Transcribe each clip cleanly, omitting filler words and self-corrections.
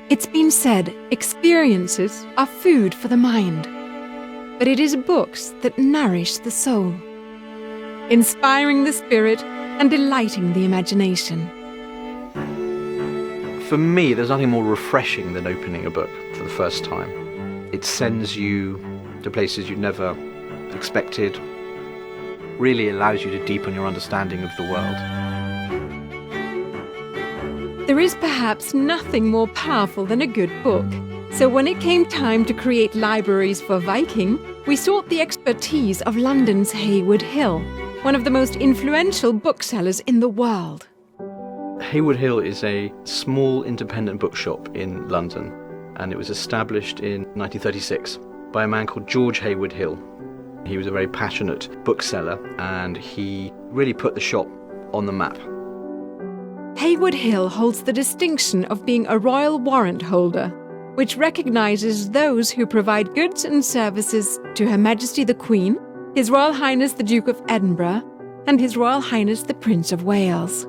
It's been said experiences are food for the mind, but it is books that nourish the soul, inspiring the spirit and delighting the imagination. For me, there's nothing more refreshing than opening a book for the first time. It sends you to places you never expected, really allows you to deepen your understanding of the world. There is perhaps nothing more powerful than a good book. So when it came time to create libraries for Viking, we sought the expertise of London's Heywood Hill, one of the most influential booksellers in the world. Hayward Hill is a small independent bookshop in London, and it was established in 1936 by a man called George Hayward Hill. He was a very passionate bookseller, and he really put the shop on the map. Hayward Hill holds the distinction of being a royal warrant holder, which recognises those who provide goods and services to Her Majesty the Queen, His Royal Highness the Duke of Edinburgh, and His Royal Highness the Prince of Wales.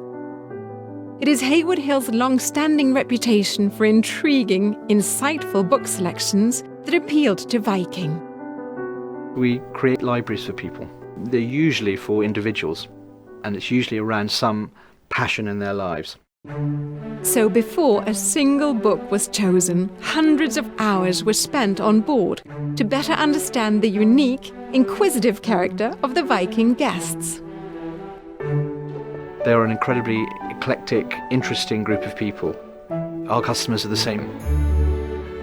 It is Hayward Hill's long-standing reputation for intriguing, insightful book selections that appealed to Viking. We create libraries for people. They're usually for individuals, and it's usually around some passion in their lives. So before a single book was chosen, hundreds of hours were spent on board to better understand the unique, inquisitive character of the Viking guests. They're an incredibly eclectic, interesting group of people. Our customers are the same.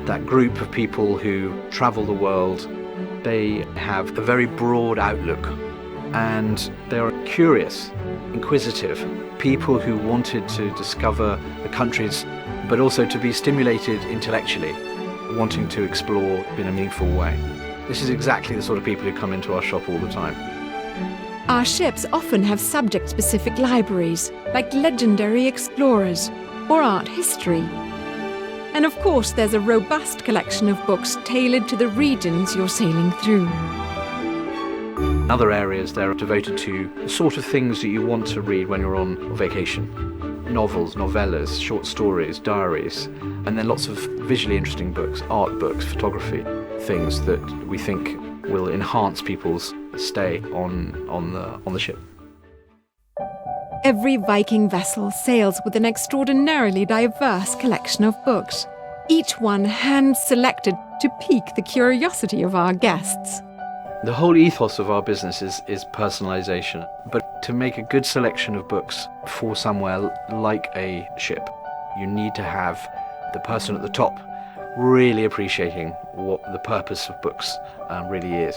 That group of people who travel the world, they have a very broad outlook, and they're curious, inquisitive, people who wanted to discover the countries, but also to be stimulated intellectually, wanting to explore in a meaningful way. This is exactly the sort of people who come into our shop all the time. Our ships often have subject-specific libraries, like legendary explorers or art history. And of course, there's a robust collection of books tailored to the regions you're sailing through. Other areas, they're devoted to the sort of things that you want to read when you're on vacation. Novels, novellas, short stories, diaries, and then lots of visually interesting books, art books, photography, things that we think will enhance people's stay on the ship. Every Viking vessel sails with an extraordinarily diverse collection of books, each one hand-selected to pique the curiosity of our guests. The whole ethos of our business is personalisation, but to make a good selection of books for somewhere like a ship, you need to have the person at the top really appreciating what the purpose of books really is.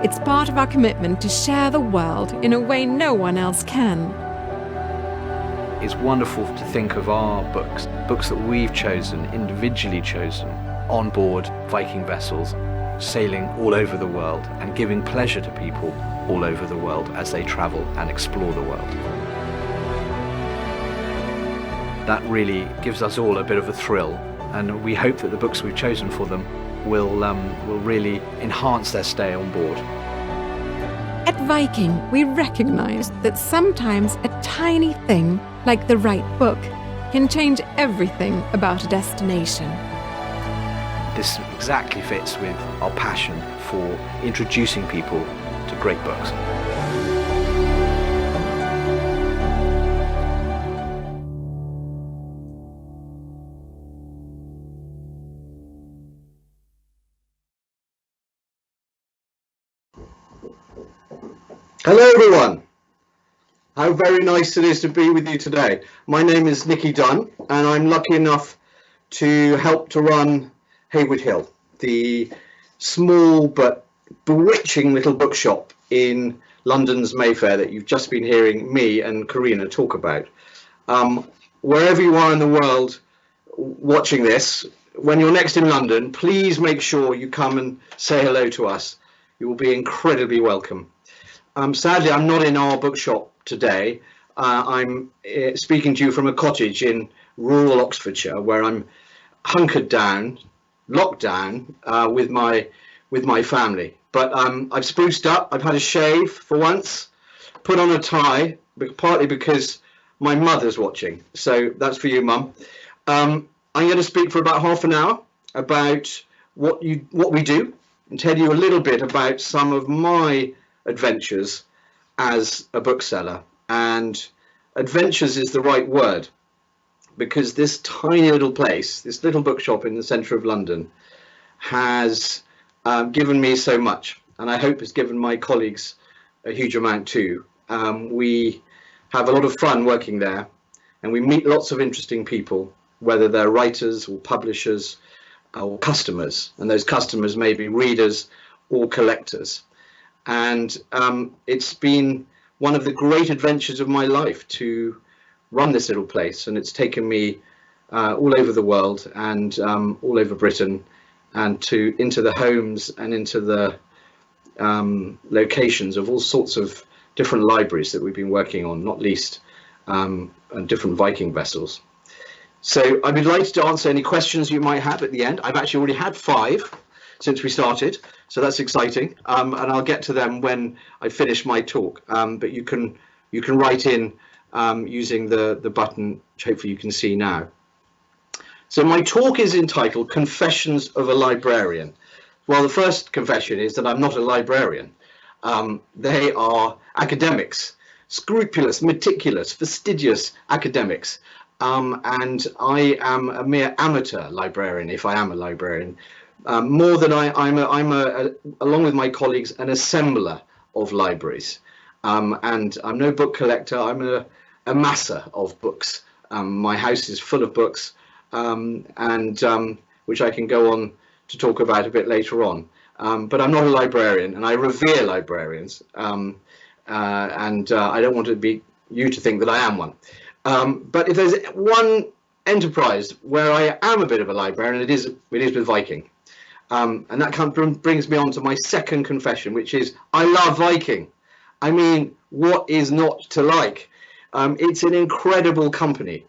It's part of our commitment to share the world in a way no one else can. It's wonderful to think of our books that we've chosen, individually chosen, on board Viking vessels, sailing all over the world and giving pleasure to people all over the world as they travel and explore the world. That really gives us all a bit of a thrill, and we hope that the books we've chosen for them will really enhance their stay on board. At Viking, we recognise that sometimes a tiny thing, like the right book, can change everything about a destination. This exactly fits with our passion for introducing people to great books. Hello everyone, how very nice it is to be with you today. My name is Nicky Dunne and I'm lucky enough to help to run Hayward Hill, the small but bewitching little bookshop in London's Mayfair that you've just been hearing me and Karina talk about. Wherever you are in the world watching this, when you're next in London, please make sure you come and say hello to us. You will be incredibly welcome. Sadly, I'm not in our bookshop today. I'm speaking to you from a cottage in rural Oxfordshire, where I'm hunkered down, locked down with my family. But I've spruced up. I've had a shave for once, put on a tie, partly because my mother's watching. So that's for you, Mum. I'm going to speak for about half an hour about what we do and tell you a little bit about some of my adventures as a bookseller. And adventures is the right word, because this tiny little place, this little bookshop in the centre of London, has given me so much, and I hope has given my colleagues a huge amount too. We have a lot of fun working there, and we meet lots of interesting people, whether they're writers or publishers or customers, and those customers may be readers or collectors. And it's been one of the great adventures of my life to run this little place, and it's taken me all over the world and all over Britain, and into the homes and into the locations of all sorts of different libraries that we've been working on, not least different Viking vessels. So I'd be delighted to answer any questions you might have at the end. I've actually already had 5 since we started, so that's exciting, and I'll get to them when I finish my talk. But you can write in using the button, which hopefully you can see now. So my talk is entitled Confessions of a Librarian. Well, the first confession is that I'm not a librarian. They are academics, scrupulous, meticulous, fastidious academics. And I am a mere amateur librarian, if I am a librarian. More than I'm along with my colleagues, an assembler of libraries. And I'm no book collector, I'm a amasser of books. My house is full of books, which I can go on to talk about a bit later on. But I'm not a librarian, and I revere librarians. And I don't want you to think that I am one. But if there's one enterprise where I am a bit of a librarian, it is with Viking. And that brings me on to my second confession, which is I love Viking. I mean, what is not to like? It's an incredible company,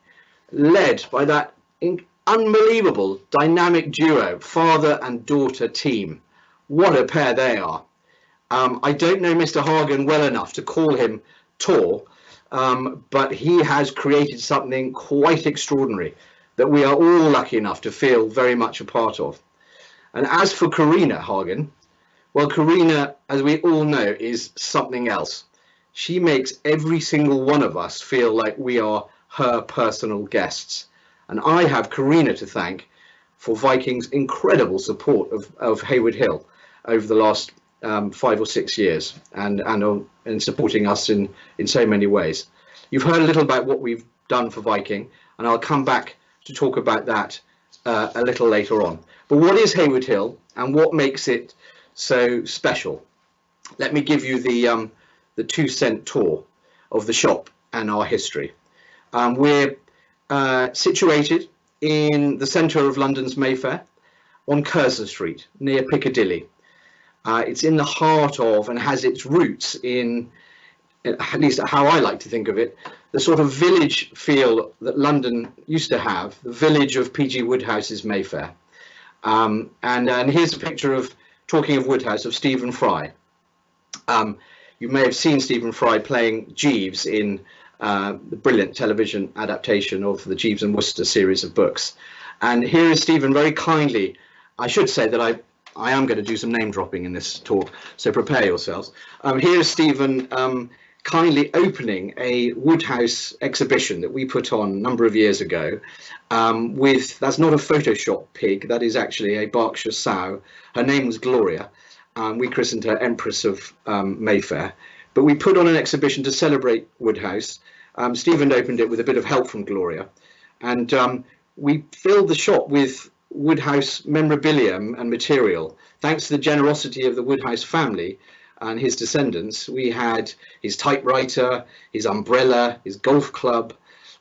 led by that unbelievable dynamic duo, father and daughter team. What a pair they are. I don't know Mr. Hagen well enough to call him Tor, but he has created something quite extraordinary that we are all lucky enough to feel very much a part of. And as for Karina Hagen, well, Karina, as we all know, is something else. She makes every single one of us feel like we are her personal guests. And I have Karina to thank for Viking's incredible support of Hayward Hill over the last 5 or 6 years, and supporting us in so many ways. You've heard a little about what we've done for Viking, and I'll come back to talk about that a little later on. But what is Hayward Hill, and what makes it so special? Let me give you the 2-cent tour of the shop and our history. We're situated in the centre of London's Mayfair, on Curzon Street, near Piccadilly. It's in the heart of, and has its roots in, at least how I like to think of it, the sort of village feel that London used to have, the village of P.G. Woodhouse's Mayfair. And here's a picture of, talking of Woodhouse, of Stephen Fry. You may have seen Stephen Fry playing Jeeves in the brilliant television adaptation of the Jeeves and Wooster series of books. And here is Stephen very kindly. I should say that I am going to do some name dropping in this talk, so prepare yourselves. Here is Stephen kindly opening a Woodhouse exhibition that we put on a number of years ago. That's not a Photoshop pig, that is actually a Berkshire sow. Her name was Gloria. We christened her Empress of Mayfair. But we put on an exhibition to celebrate Woodhouse. Stephen opened it with a bit of help from Gloria. And we filled the shop with Woodhouse memorabilia and material. Thanks to the generosity of the Woodhouse family and his descendants, we had his typewriter, his umbrella, his golf club,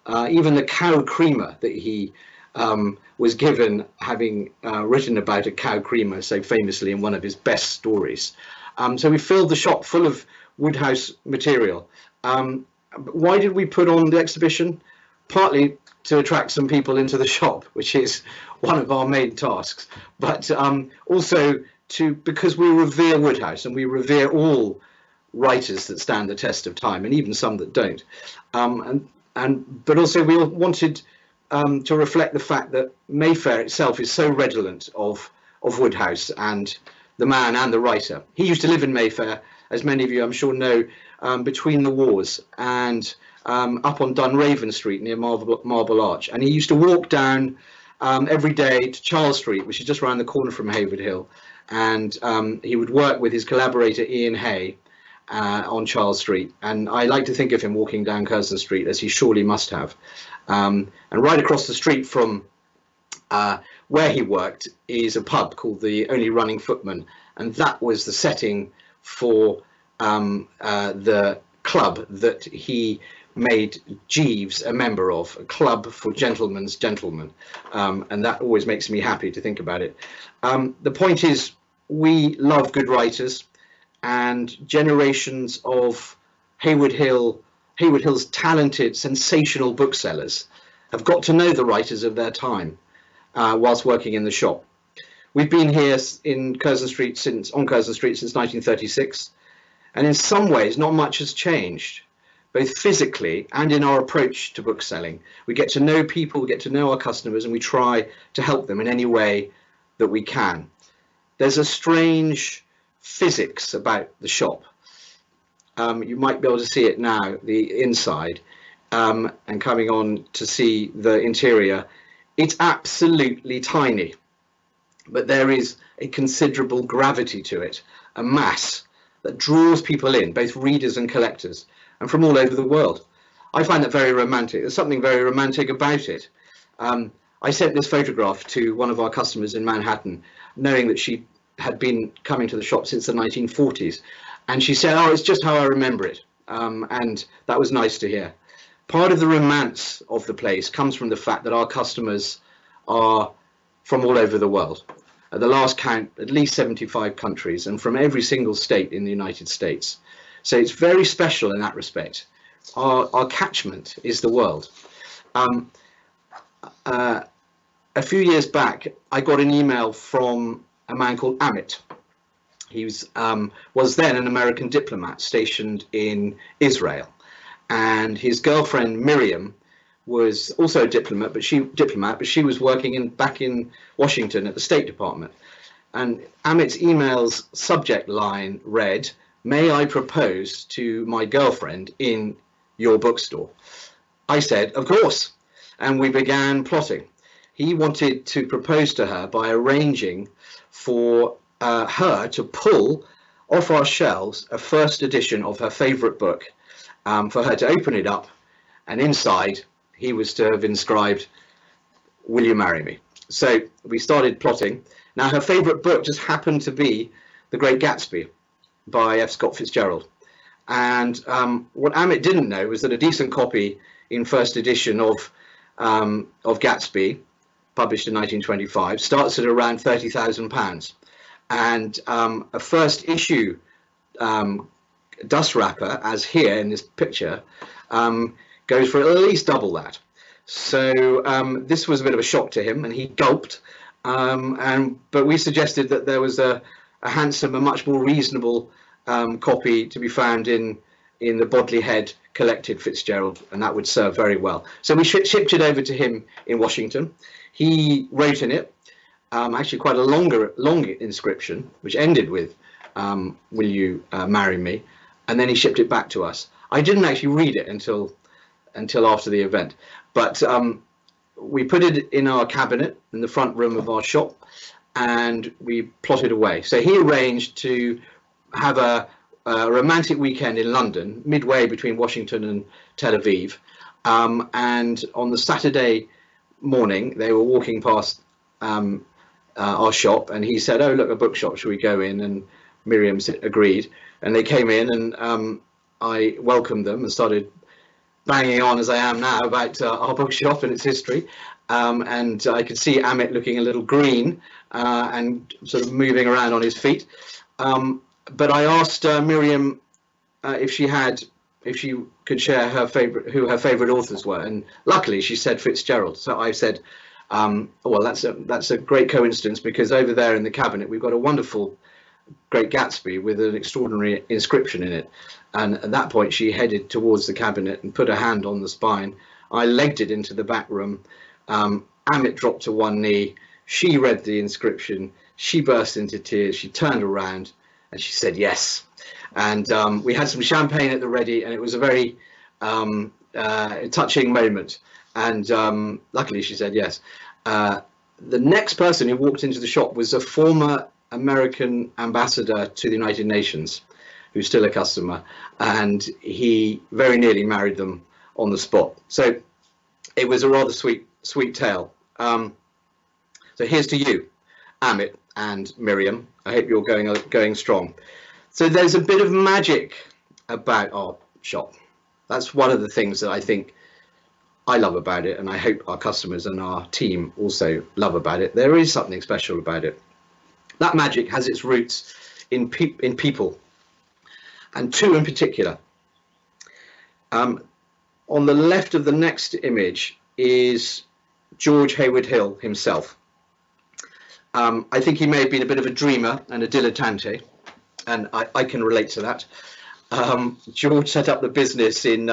even the cow creamer that he was given, having written about a cow creamer so famously in one of his best stories. So we filled the shop full of Woodhouse material. Why did we put on the exhibition? Partly to attract some people into the shop, which is one of our main tasks, but also because we revere Woodhouse, and we revere all writers that stand the test of time, and even some that don't. But also we wanted to reflect the fact that Mayfair itself is so redolent of Woodhouse and the man and the writer. He used to live in Mayfair, as many of you I'm sure know, between the wars and up on Dunraven Street near Marble Arch. And he used to walk down every day to Charles Street, which is just around the corner from Hayward Hill. And he would work with his collaborator Ian Hay on Charles Street. And I like to think of him walking down Curzon Street, as he surely must have. And right across the street from where he worked is a pub called the Only Running Footman, and that was the setting for the club that he made Jeeves a member of, a club for gentlemen's gentlemen, and that always makes me happy to think about it. The point is, we love good writers, and generations of Hayward Hill's talented, sensational booksellers have got to know the writers of their time whilst working in the shop. We've been here on Curzon Street since 1936, and in some ways not much has changed, both physically and in our approach to bookselling. We get to know people, we get to know our customers, and we try to help them in any way that we can. There's a strange physics about the shop. You might be able to see it now, the inside, and coming on to see the interior. It's absolutely tiny, but there is a considerable gravity to it, a mass that draws people in, both readers and collectors, and from all over the world. I find that very romantic. There's something very romantic about it. I sent this photograph to one of our customers in Manhattan, knowing that she had been coming to the shop since the 1940s. And she said, "Oh, it's just how I remember it." And that was nice to hear. Part of the romance of the place comes from the fact that our customers are from all over the world. At the last count, at least 75 countries, and from every single state in the United States. So it's very special in that respect. Our catchment is the world. A few years back, I got an email from a man called Amit. He was then an American diplomat stationed in Israel, and his girlfriend Miriam was also a diplomat, but she was working back in Washington at the State Department. And Amit's email's subject line read, "May I propose to my girlfriend in your bookstore?" I said, "Of course," and we began plotting. He wanted to propose to her by arranging for her to pull off our shelves a first edition of her favourite book, for her to open it up, and inside he was to have inscribed, "Will you marry me?" So we started plotting. Now, her favourite book just happened to be The Great Gatsby by F. Scott Fitzgerald. And what Amit didn't know was that a decent copy in first edition of Gatsby, published in 1925, starts at around £30,000. And a first issue dust wrapper, as here in this picture, goes for at least double that. So this was a bit of a shock to him, and he gulped. But we suggested that there was a handsome and much more reasonable copy to be found in the Bodley Head collected Fitzgerald, and that would serve very well. So we shipped it over to him in Washington. He wrote in it actually quite a long inscription, which ended with "Will you marry me?" And then he shipped it back to us. I didn't actually read it until after the event, but we put it in our cabinet in the front room of our shop, and we plotted away. So he arranged to have a romantic weekend in London, midway between Washington and Tel Aviv, and on the Saturday morning they were walking past our shop, and he said, "Oh, look, a bookshop, shall we go in?" And Miriam agreed, and they came in, and I welcomed them and started banging on, as I am now, about our bookshop and its history. And I could see Amit looking a little green and sort of moving around on his feet. But I asked Miriam if she could share who her favourite authors were, and luckily she said Fitzgerald. So I said, well, that's a great coincidence, because over there in the cabinet we've got a wonderful Great Gatsby with an extraordinary inscription in it. And at that point she headed towards the cabinet and put her hand on the spine. I legged it into the back room, Amit dropped to one knee. She read the inscription. She burst into tears. She turned around and she said yes. And we had some champagne at the ready, and it was a very touching moment. And luckily she said yes. The next person who walked into the shop was a former American ambassador to the United Nations, who's still a customer, and he very nearly married them on the spot. So it was a rather sweet tale. So here's to you, Amit and Miriam. I hope you're going strong. So there's a bit of magic about our shop. That's one of the things that I think I love about it, and I hope our customers and our team also love about it. There is something special about it. That magic has its roots in people, and two in particular. On the left of the next image is George Hayward Hill himself. I think he may have been a bit of a dreamer and a dilettante, and I can relate to that. George set up the business in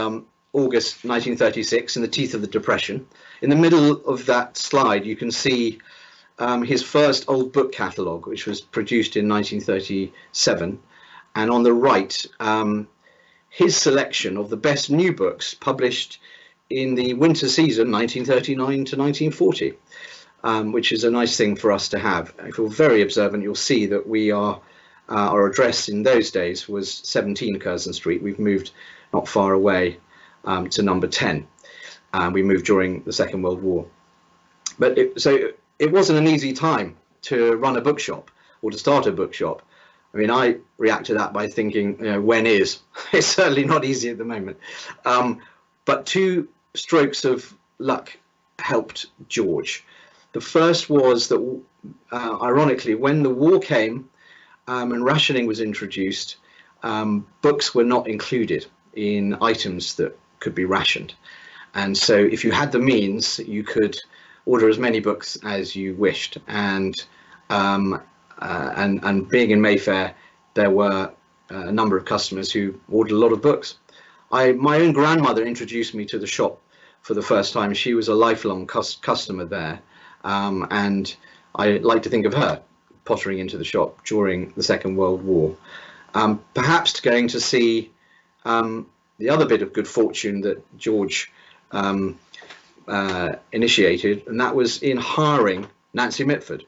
August 1936 in the teeth of the Depression. In the middle of that slide, you can see his first old book catalogue, which was produced in 1937. And on the right, his selection of the best new books published in the winter season 1939 to 1940, which is a nice thing for us to have. If you're very observant, you'll see that we are our address in those days was 17 Curzon Street. We've moved not far away to number 10. We moved during the Second World War. But it wasn't an easy time to run a bookshop or to start a bookshop. I mean, I react to that by thinking, when is? It's certainly not easy at the moment. But two strokes of luck helped George. The first was that, ironically, when the war came and rationing was introduced, books were not included in items that could be rationed. And so if you had the means, you could order as many books as you wished. And being in Mayfair, there were a number of customers who ordered a lot of books. My own grandmother introduced me to the shop for the first time. She was a lifelong customer there, and I like to think of her pottering into the shop during the Second World War, perhaps going to see the other bit of good fortune that George initiated, and that was in hiring Nancy Mitford,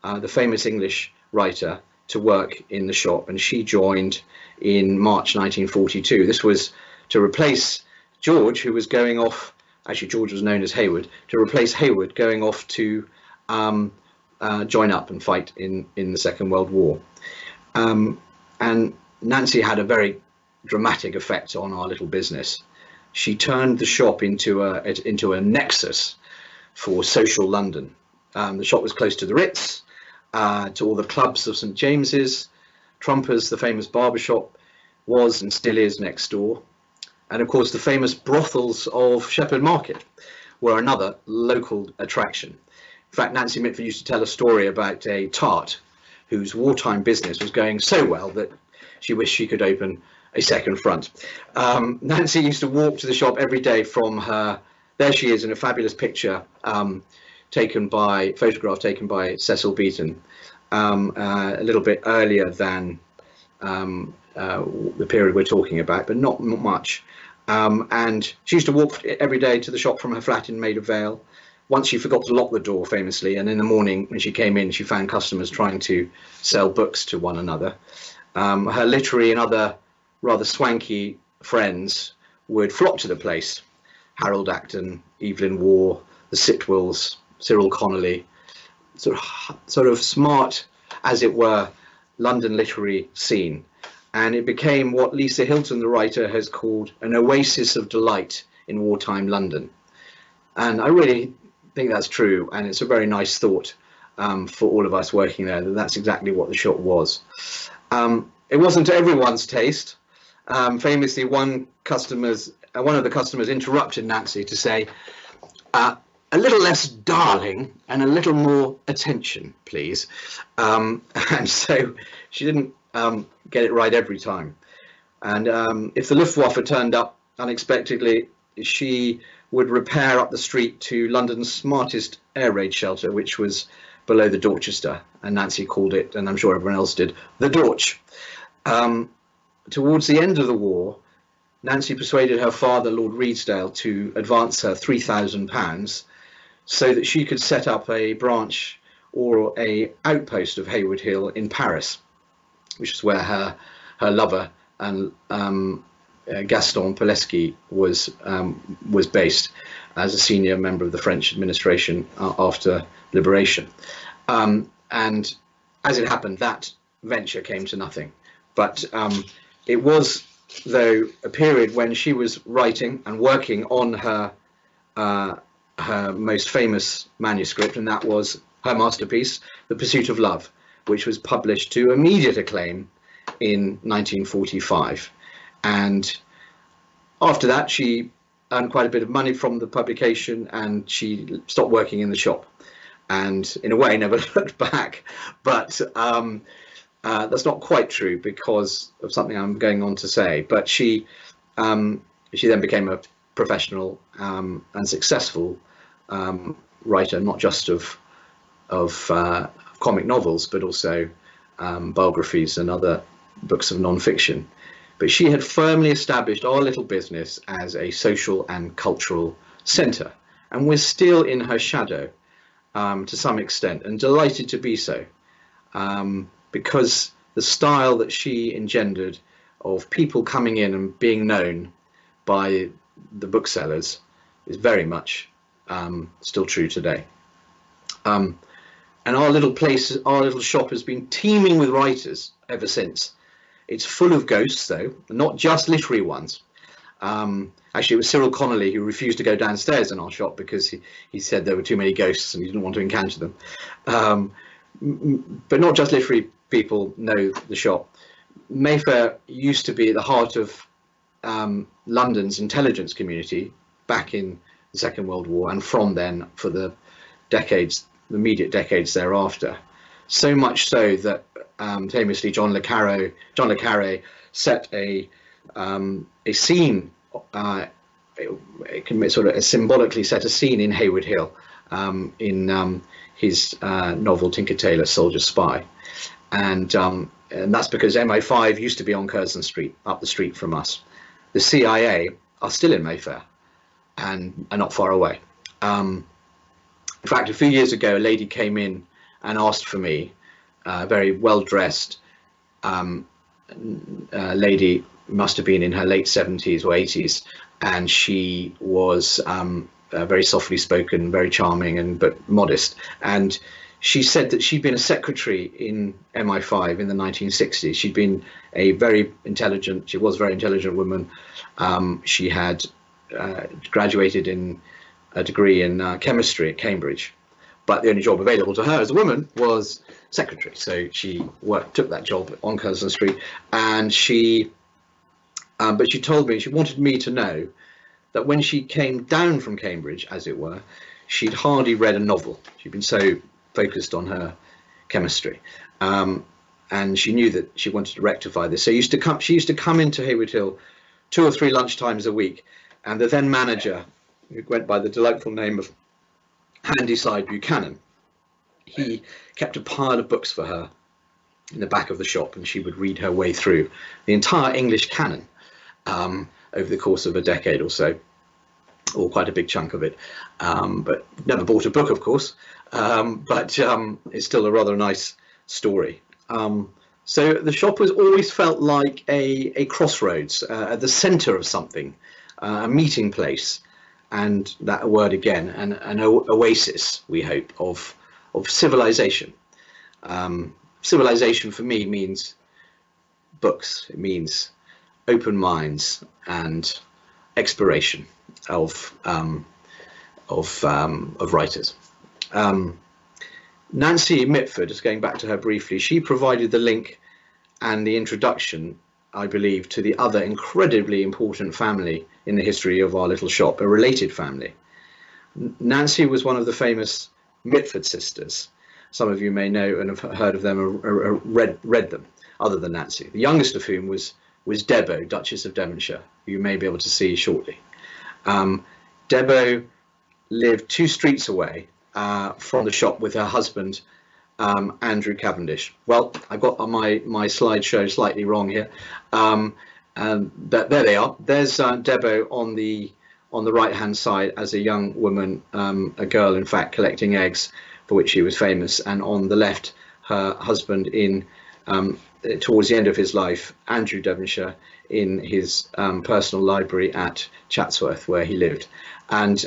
the famous English writer, to work in the shop, and she joined in March 1942. This was to replace George, who was going off. Actually, George was known as Hayward, to replace Hayward going off to join up and fight in the Second World War. And Nancy had a very dramatic effect on our little business. She turned the shop into a nexus for social London. The shop was close to the Ritz, to all the clubs of St James's. Trumpers, the famous barbershop, was and still is next door. And of course, the famous brothels of Shepherd Market were another local attraction. In fact, Nancy Mitford used to tell a story about a tart whose wartime business was going so well that she wished she could open a second front. Nancy used to walk to the shop every day from her. There she is in a fabulous picture, photograph taken by Cecil Beaton, a little bit earlier than the period we're talking about, but not much. And she used to walk every day to the shop from her flat in Maida Vale. Once she forgot to lock the door, famously, and in the morning when she came in, she found customers trying to sell books to one another. Her literary and other rather swanky friends would flock to the place. Harold Acton, Evelyn Waugh, the Sitwells, Cyril Connolly, sort of smart, as it were, London literary scene. And it became what Lisa Hilton, the writer, has called an oasis of delight in wartime London. And I really think that's true, and it's a very nice thought for all of us working there, that's exactly what the shop was. It wasn't to everyone's taste. Famously, one of the customers interrupted Nancy to say, a little less darling and a little more attention, please. And so she didn't get it right every time. And if the Luftwaffe turned up unexpectedly, she would repair up the street to London's smartest air raid shelter, which was below the Dorchester, and Nancy called it, and I'm sure everyone else did, the Dorch. Towards the end of the war, Nancy persuaded her father, Lord Redesdale, to advance her £3,000 so that she could set up a branch or a outpost of Hayward Hill in Paris, which is where her lover and Gaston Pellesky was based as a senior member of the French administration after liberation. And as it happened, that venture came to nothing. But it was, though, a period when she was writing and working on her most famous manuscript, and that was her masterpiece, The Pursuit of Love, which was published to immediate acclaim in 1945. And after that, she earned quite a bit of money from the publication, and she stopped working in the shop, and in a way never looked back. But that's not quite true because of something I'm going on to say. But she then became a professional and successful writer, not just of comic novels, but also biographies and other books of non-fiction. But she had firmly established our little business as a social and cultural centre, and we're still in her shadow to some extent, and delighted to be so, because the style that she engendered of people coming in and being known by the booksellers is very much still true today. And our little shop has been teeming with writers ever since. It's full of ghosts, though, not just literary ones. Actually, it was Cyril Connolly who refused to go downstairs in our shop because he said there were too many ghosts and he didn't want to encounter them. But not just literary people know the shop. Mayfair used to be at the heart of London's intelligence community back in the Second World War, and from then for the immediate decades thereafter. So much so that famously John le Carré set a scene, it can sort of symbolically set a scene in Hayward Hill in his novel Tinker Tailor Soldier Spy, and that's because MI5 used to be on Curzon Street, up the street from us. The CIA are still in Mayfair and are not far away. In fact, a few years ago, a lady came in and asked for me, a very well-dressed lady, must have been in her late 70s or 80s, and she was very softly spoken, very charming, but modest. And she said that she'd been a secretary in MI5 in the 1960s. She'd been she was a very intelligent woman. She had graduated in a degree in chemistry at Cambridge, but the only job available to her as a woman was secretary. So she took that job on Curzon Street, and but she told me, she wanted me to know that when she came down from Cambridge, as it were, she'd hardly read a novel. She'd been so focused on her chemistry, and she knew that she wanted to rectify this. So she used to come into Hayward Hill 2 or 3 lunchtimes a week, and the then manager, who went by the delightful name of Handyside Buchanan, he kept a pile of books for her in the back of the shop, and she would read her way through the entire English canon over the course of a decade or so, or quite a big chunk of it, but never bought a book, of course, but it's still a rather nice story. So the shop has always felt like a crossroads, at the centre of something, a meeting place, and that word again, an oasis, we hope, of civilization. Civilization for me means books. It means open minds and exploration of writers. Nancy Mitford, just going back to her briefly, she provided the link and the introduction, I believe, to the other incredibly important family in the history of our little shop, a related family. Nancy was one of the famous Mitford sisters. Some of you may know and have heard of them or read them, other than Nancy. The youngest of whom was Deborah, Duchess of Devonshire, who you may be able to see shortly. Deborah lived 2 streets away from the shop with her husband, Andrew Cavendish. Well, I've got my slideshow slightly wrong here, but there they are. There's Deborah on the right hand side as a young woman, a girl in fact, collecting eggs, for which she was famous, and on the left her husband in towards the end of his life, Andrew Devonshire, in his personal library at Chatsworth, where he lived. And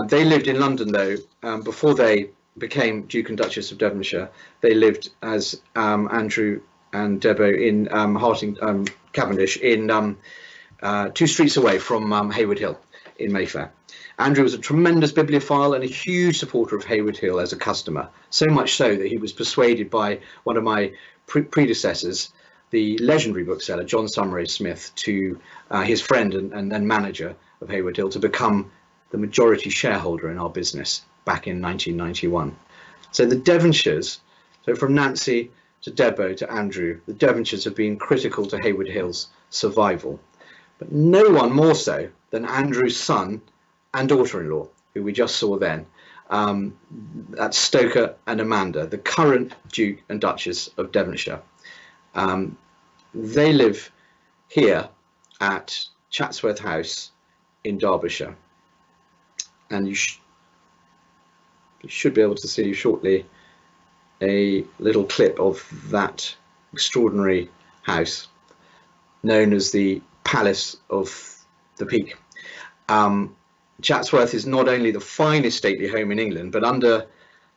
they lived in London, though, before they became Duke and Duchess of Devonshire. They lived as Andrew and Deborah in Cavendish, in 2 streets away from Hayward Hill in Mayfair. Andrew was a tremendous bibliophile and a huge supporter of Hayward Hill as a customer, so much so that he was persuaded by one of my predecessors, the legendary bookseller John Summeray Smith, to his friend and manager of Hayward Hill, to become the majority shareholder in our business back in 1991. So the Devonshires, so from Nancy to Deborah to Andrew, the Devonshires have been critical to Hayward Hill's survival, but no one more so than Andrew's son and daughter-in-law, who we just saw then. That's Stoker and Amanda, the current Duke and Duchess of Devonshire. They live here at Chatsworth House in Derbyshire, and you should be able to see shortly a little clip of that extraordinary house known as the Palace of the Peak. Chatsworth is not only the finest stately home in England, but under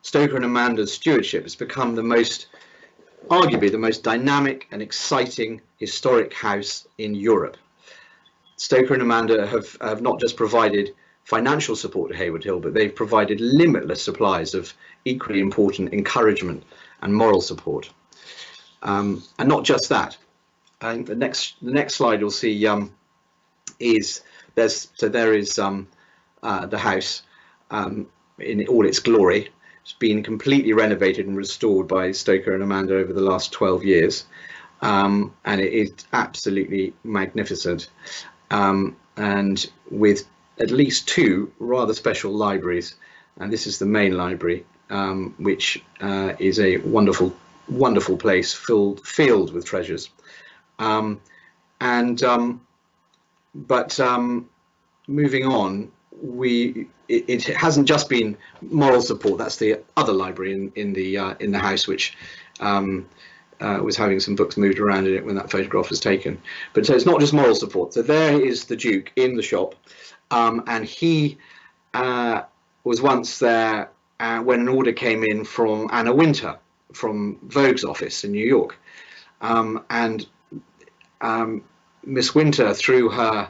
Stoker and Amanda's stewardship, it's become arguably the most dynamic and exciting historic house in Europe. Stoker and Amanda have not just provided financial support to Hayward Hill, but they've provided limitless supplies of equally important encouragement and moral support. And not just that. And the next slide you'll see there is the house in all its glory. It's been completely renovated and restored by Stoker and Amanda over the last 12 years, and it is absolutely magnificent, and with at least 2 rather special libraries, and this is the main library, which is a wonderful place filled with treasures. Moving on, it hasn't just been moral support. That's the other library in the house, which was having some books moved around in it when that photograph was taken. But so it's not just moral support. So there is the Duke in the shop, and he was once there when an order came in from Anna Wintour from Vogue's office in New York, and Miss Wintour, through her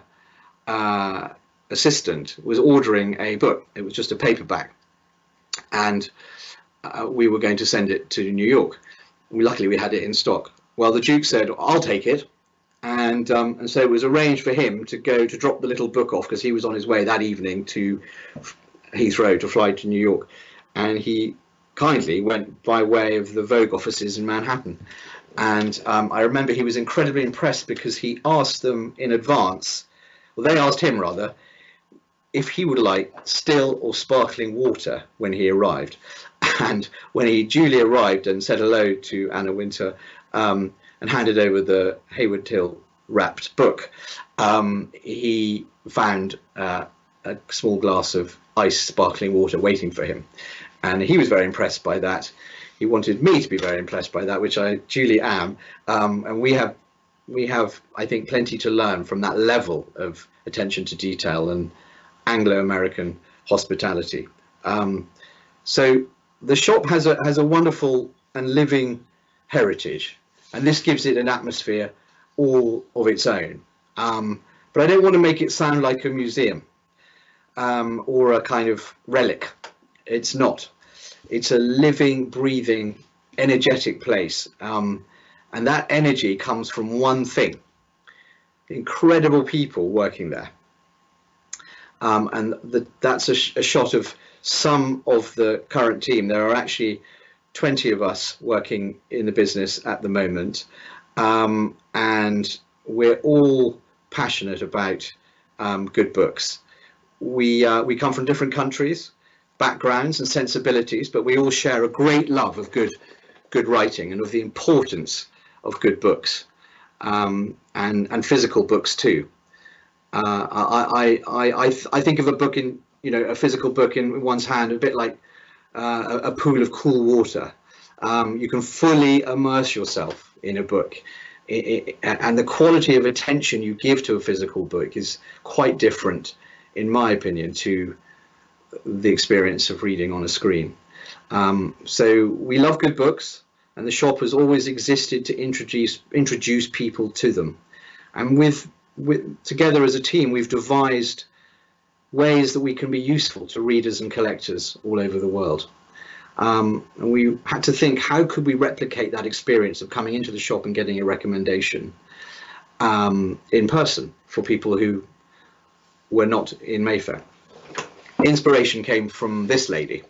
assistant, was ordering a book. It was just a paperback, and we were going to send it to New York. Luckily we had it in stock. Well, the Duke said, "I'll take it," and so it was arranged for him to go to drop the little book off, because he was on his way that evening to Heathrow to fly to New York, and he kindly went by way of the Vogue offices in Manhattan. And I remember he was incredibly impressed, because he asked them in advance, well, they asked him rather, if he would like still or sparkling water when he arrived. And when he duly arrived and said hello to Anna Wintour, and handed over the Hayward Hill wrapped book, he found a small glass of iced sparkling water waiting for him, and he was very impressed by that. He wanted me to be very impressed by that, which I duly am, and we have, I think, plenty to learn from that level of attention to detail and Anglo-American hospitality. So the shop has a wonderful and living heritage, and this gives it an atmosphere all of its own. But I don't want to make it sound like a museum or a kind of relic. It's not. It's a living, breathing, energetic place, and that energy comes from one thing: incredible people working there. And that's a shot of some of the current team. There are actually 20 of us working in the business at the moment, and we're all passionate about good books. We come from different countries, backgrounds and sensibilities, but we all share a great love of good writing and of the importance of good books, and physical books too. I think of a book in, a physical book in one's hand a bit like a pool of cool water. You can fully immerse yourself in a book, and the quality of attention you give to a physical book is quite different, in my opinion, to the experience of reading on a screen. So we love good books, and the shop has always existed to introduce people to them. And together as a team, we've devised ways that we can be useful to readers and collectors all over the world. And we had to think, how could we replicate that experience of coming into the shop and getting a recommendation in person for people who were not in Mayfair? Inspiration came from this lady,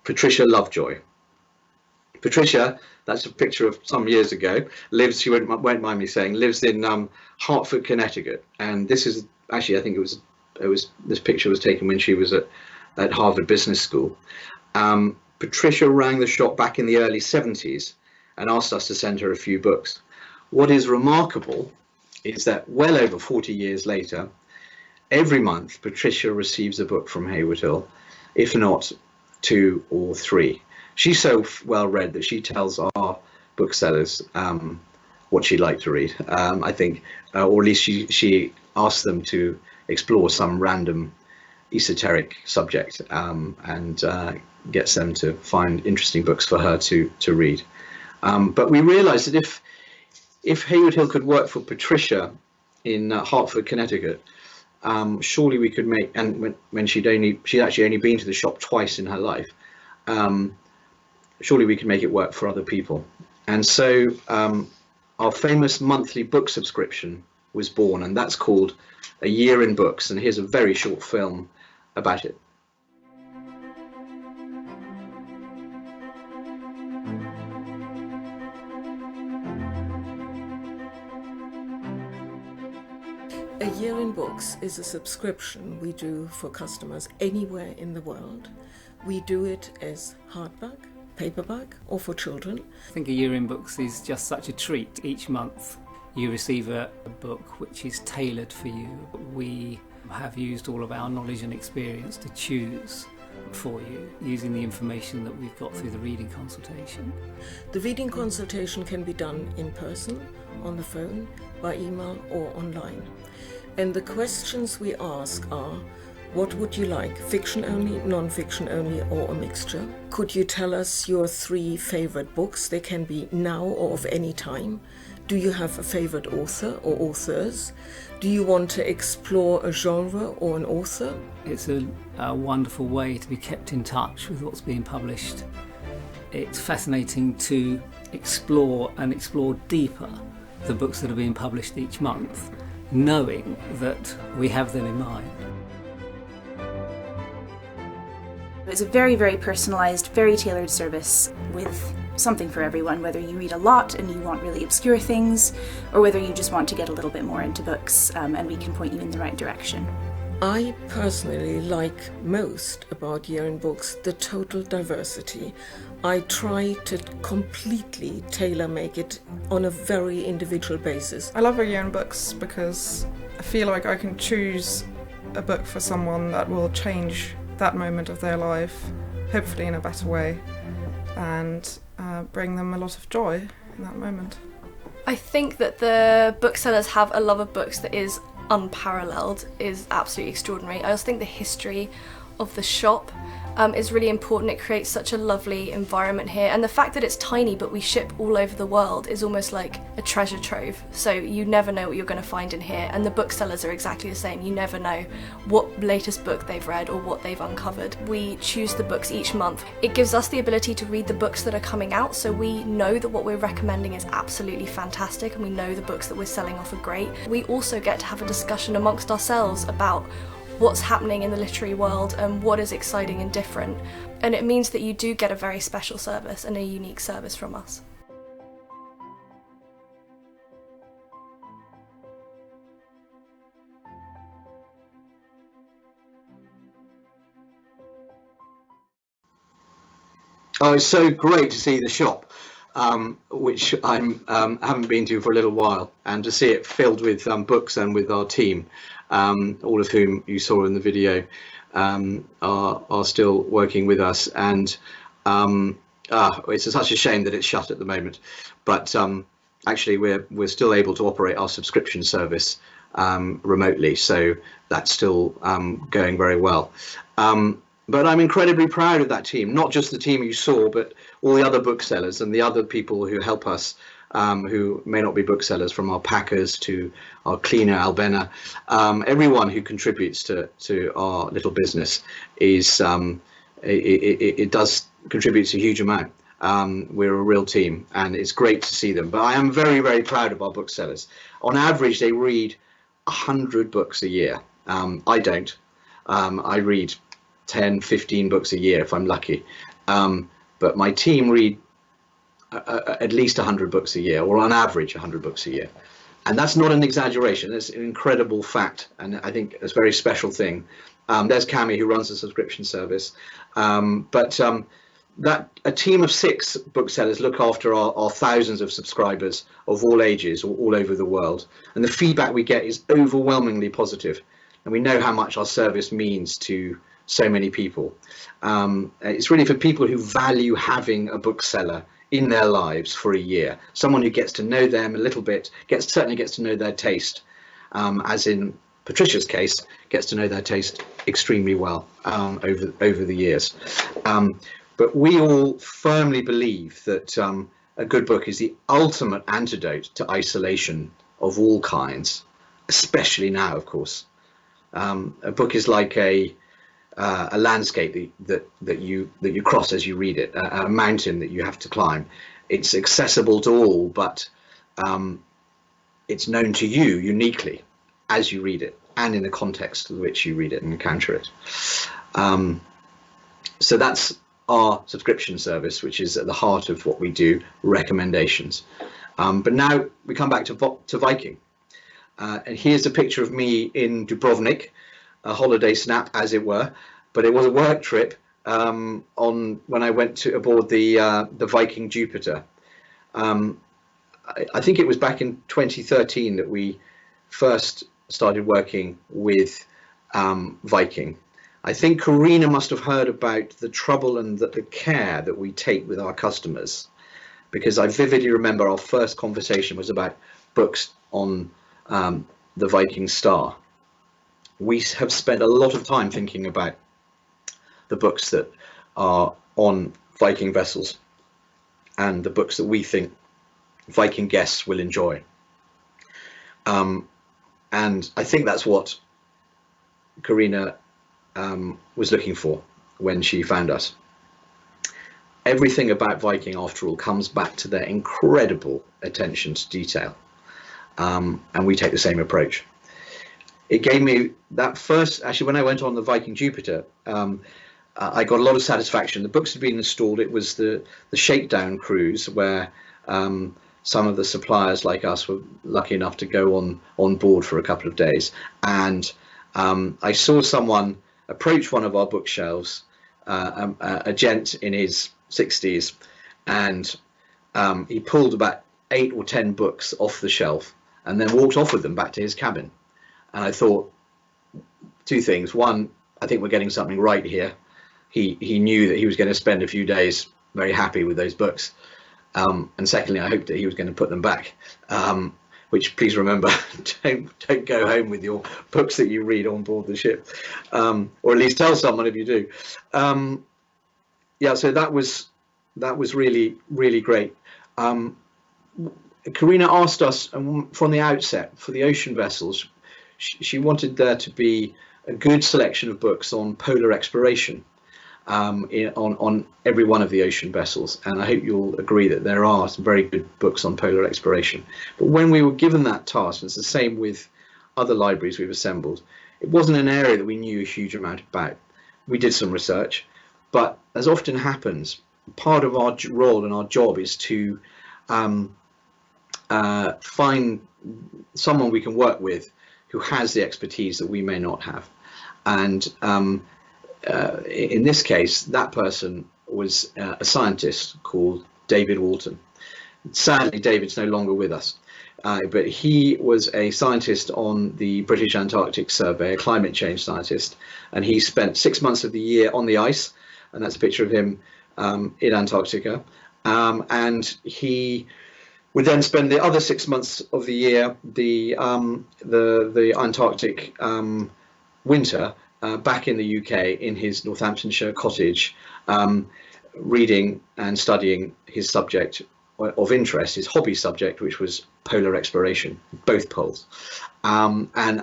Patricia Lovejoy. Patricia, that's a picture of some years ago, she won't mind me saying, lives in Hartford, Connecticut. And this is actually, I think this picture was taken when she was at Harvard Business School. Patricia rang the shop back in the early 70s and asked us to send her a few books. What is remarkable is that well over 40 years later, every month Patricia receives a book from Hayward Hill, if not 2 or 3. She's so well read that she tells our booksellers what she'd like to read, I think, or at least she asks them to explore some random esoteric subject, and gets them to find interesting books for her to read. But we realized that if Hayward Hill could work for Patricia in Hartford, Connecticut, surely we could make, and when she'd actually only been to the shop twice in her life, surely we could make it work for other people. And so our famous monthly book subscription was born, and that's called A Year in Books. And here's a very short film about it. A Year in Books is a subscription we do for customers anywhere in the world. We do it as hardback, paperback, or for children. I think A Year in Books is just such a treat. Each month you receive a book which is tailored for you. We have used all of our knowledge and experience to choose for you, using the information that we've got through the reading consultation. The reading consultation can be done in person, on the phone, by email, or online. And the questions we ask are, what would you like? Fiction only, non-fiction only, or a mixture? Could you tell us your 3 favorite books? They can be now or of any time. Do you have a favorite author or authors? Do you want to explore a genre or an author? It's a wonderful way to be kept in touch with what's being published. It's fascinating to explore deeper the books that are being published each month, knowing that we have them in mind. It's a very, very personalised, very tailored service with something for everyone, whether you read a lot and you want really obscure things, or whether you just want to get a little bit more into books, and we can point you in the right direction. I personally like most about Year in Books the total diversity. I try to completely tailor-make it on a very individual basis. I love A Year in Books because I feel like I can choose a book for someone that will change that moment of their life, hopefully in a better way, and bring them a lot of joy in that moment. I think that the booksellers have a love of books that is unparalleled, is absolutely extraordinary. I also think the history of the shop is really important. It creates such a lovely environment here, and the fact that it's tiny but we ship all over the world is almost like a treasure trove, so you never know what you're going to find in here. And the booksellers are exactly the same. You never know what latest book they've read or what they've uncovered. We choose the books each month. It gives us the ability to read the books that are coming out, so we know that what we're recommending is absolutely fantastic, and we know the books that we're selling off are great. We also get to have a discussion amongst ourselves about what's happening in the literary world and what is exciting and different. And it means that you do get a very special service and a unique service from us. Oh, it's so great to see the shop, which I haven't been to for a little while, and to see it filled with books and with our team, all of whom you saw in the video, are still working with us. And it's such a shame that it's shut at the moment, but actually we're still able to operate our subscription service remotely, so that's still going very well. But I'm incredibly proud of that team, not just the team you saw, but all the other booksellers and the other people who help us, who may not be booksellers, from our packers to our cleaner, Albena. Everyone who contributes to our little business is, it does contribute a huge amount. We're a real team, and it's great to see them. But I am very, very proud of our booksellers. On average, they read 100 books a year. I don't. I read 10, 15 books a year if I'm lucky. But my team read at least 100 books a year, or on average 100 books a year. And that's not an exaggeration. It's an incredible fact, and I think it's a very special thing. There's Cami, who runs the subscription service. That a team of 6 booksellers look after our thousands of subscribers of all ages, all over the world. And the feedback we get is overwhelmingly positive. And we know how much our service means to so many people. It's really for people who value having a bookseller in their lives for a year, someone who gets to know them a little bit, certainly gets to know their taste, as in Patricia's case, gets to know their taste extremely well over the years. But we all firmly believe that a good book is the ultimate antidote to isolation of all kinds, especially now, of course. A book is like a landscape that you cross as you read it, a mountain that you have to climb. It's accessible to all, but it's known to you uniquely as you read it, and in the context in which you read it and encounter it. So that's our subscription service, which is at the heart of what we do, recommendations. But now we come back to Viking. And here's a picture of me in Dubrovnik, a holiday snap, as it were, but it was a work trip when I went aboard the Viking Jupiter. I think it was back in 2013 that we first started working with Viking. I think Karina must have heard about the trouble and the care that we take with our customers, because I vividly remember our first conversation was about books on the Viking Star. We have spent a lot of time thinking about the books that are on Viking vessels and the books that we think Viking guests will enjoy. And I think that's what Karina was looking for when she found us. Everything about Viking, after all, comes back to their incredible attention to detail. And we take the same approach. It gave me that first, actually, when I went on the Viking Jupiter, I got a lot of satisfaction. The books had been installed. It was the shakedown cruise where some of the suppliers like us were lucky enough to go on board for a couple of days. And I saw someone approach one of our bookshelves, a gent in his 60s, and he pulled about 8 or 10 books off the shelf and then walked off with them back to his cabin. And I thought 2 things. One, I think we're getting something right here. He knew that he was going to spend a few days very happy with those books. And secondly, I hoped that he was going to put them back. Which, please remember, don't go home with your books that you read on board the ship, or at least tell someone if you do. Yeah, so that was really, really great. Karina asked us from the outset for the ocean vessels. She wanted there to be a good selection of books on polar exploration on every one of the ocean vessels, and I hope you'll agree that there are some very good books on polar exploration. But when we were given that task, and it's the same with other libraries we've assembled, it wasn't an area that we knew a huge amount about. We did some research, but as often happens, part of our role and our job is to find someone we can work with who has the expertise that we may not have. And in this case, that person was a scientist called David Walton. Sadly, David's no longer with us, but he was a scientist on the British Antarctic Survey, a climate change scientist, and he spent 6 months of the year on the ice, and that's a picture of him in Antarctica, and he would then spend the other 6 months of the year, the Antarctic winter, back in the UK in his Northamptonshire cottage, reading and studying his subject of interest, his hobby subject, which was polar exploration, both poles. And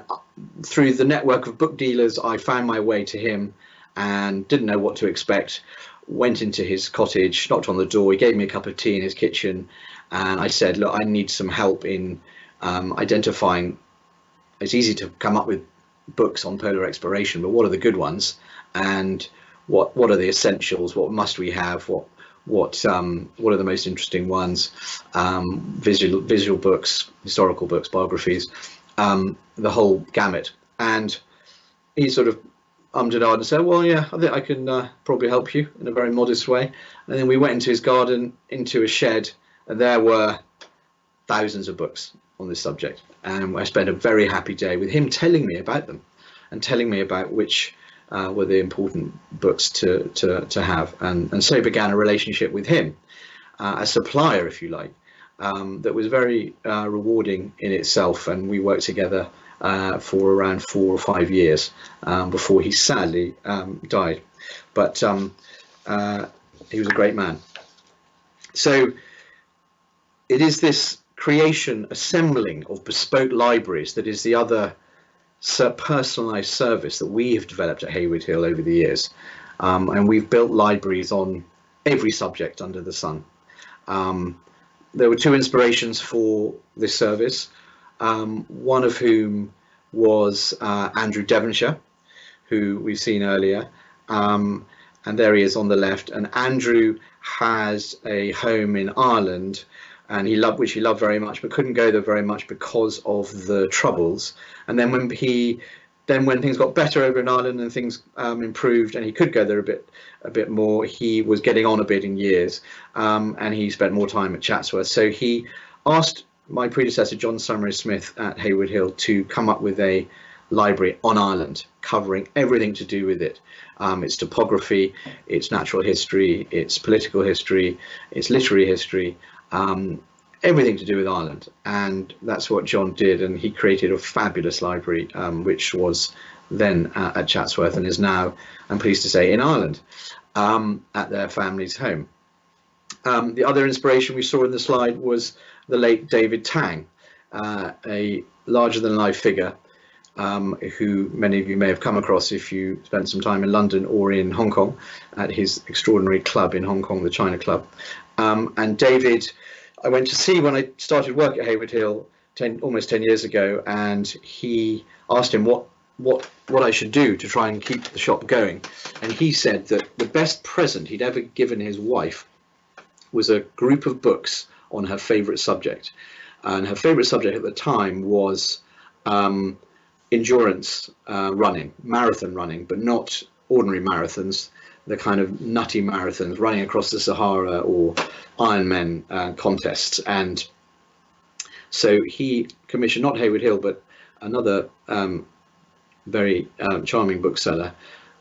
through the network of book dealers, I found my way to him and didn't know what to expect. Went into his cottage, knocked on the door, he gave me a cup of tea in his kitchen, and I said, look, I need some help in identifying. It's easy to come up with books on polar exploration, but what are the good ones, and what are the essentials? What must we have? What are the most interesting ones? Visual books, historical books, biographies, the whole gamut. And he sort of ummed and ahed and said, well, yeah, I think I can probably help you in a very modest way. And then we went into his garden, into a shed, and there were thousands of books on this subject. And I spent a very happy day with him telling me about them and telling me about which were the important books to have. And so began a relationship with him, a supplier, if you like, that was very rewarding in itself. And we worked together for around 4 or 5 years before he sadly died. But he was a great man. So it is this creation, assembling of bespoke libraries that is the other personalised service that we have developed at Hayward Hill over the years. And we've built libraries on every subject under the sun. There were 2 inspirations for this service, one of whom was Andrew Devonshire, who we've seen earlier, and there he is on the left. And Andrew has a home in Ireland, and which he loved very much, but couldn't go there very much because of the troubles. And then when things got better over in Ireland and things improved, and he could go there a bit more, he was getting on a bit in years, and he spent more time at Chatsworth. So he asked my predecessor, John Summerers Smith at Hayward Hill, to come up with a library on Ireland, covering everything to do with it. Its topography, its natural history, its political history, its literary history, everything to do with Ireland. And that's what John did, and he created a fabulous library, which was then at Chatsworth and is now, I'm pleased to say, in Ireland, at their family's home. The other inspiration we saw in the slide was the late David Tang, a larger-than-life figure who many of you may have come across if you spent some time in London or in Hong Kong at his extraordinary club in Hong Kong, the China Club. And David, I went to see when I started work at Hayward Hill almost 10 years ago, and he asked him what I should do to try and keep the shop going. And he said that the best present he'd ever given his wife was a group of books on her favourite subject. And her favourite subject at the time was endurance running, marathon running, but not ordinary marathons, the kind of nutty marathons running across the Sahara or Ironman contests. And so he commissioned not Hayward Hill, but another very charming bookseller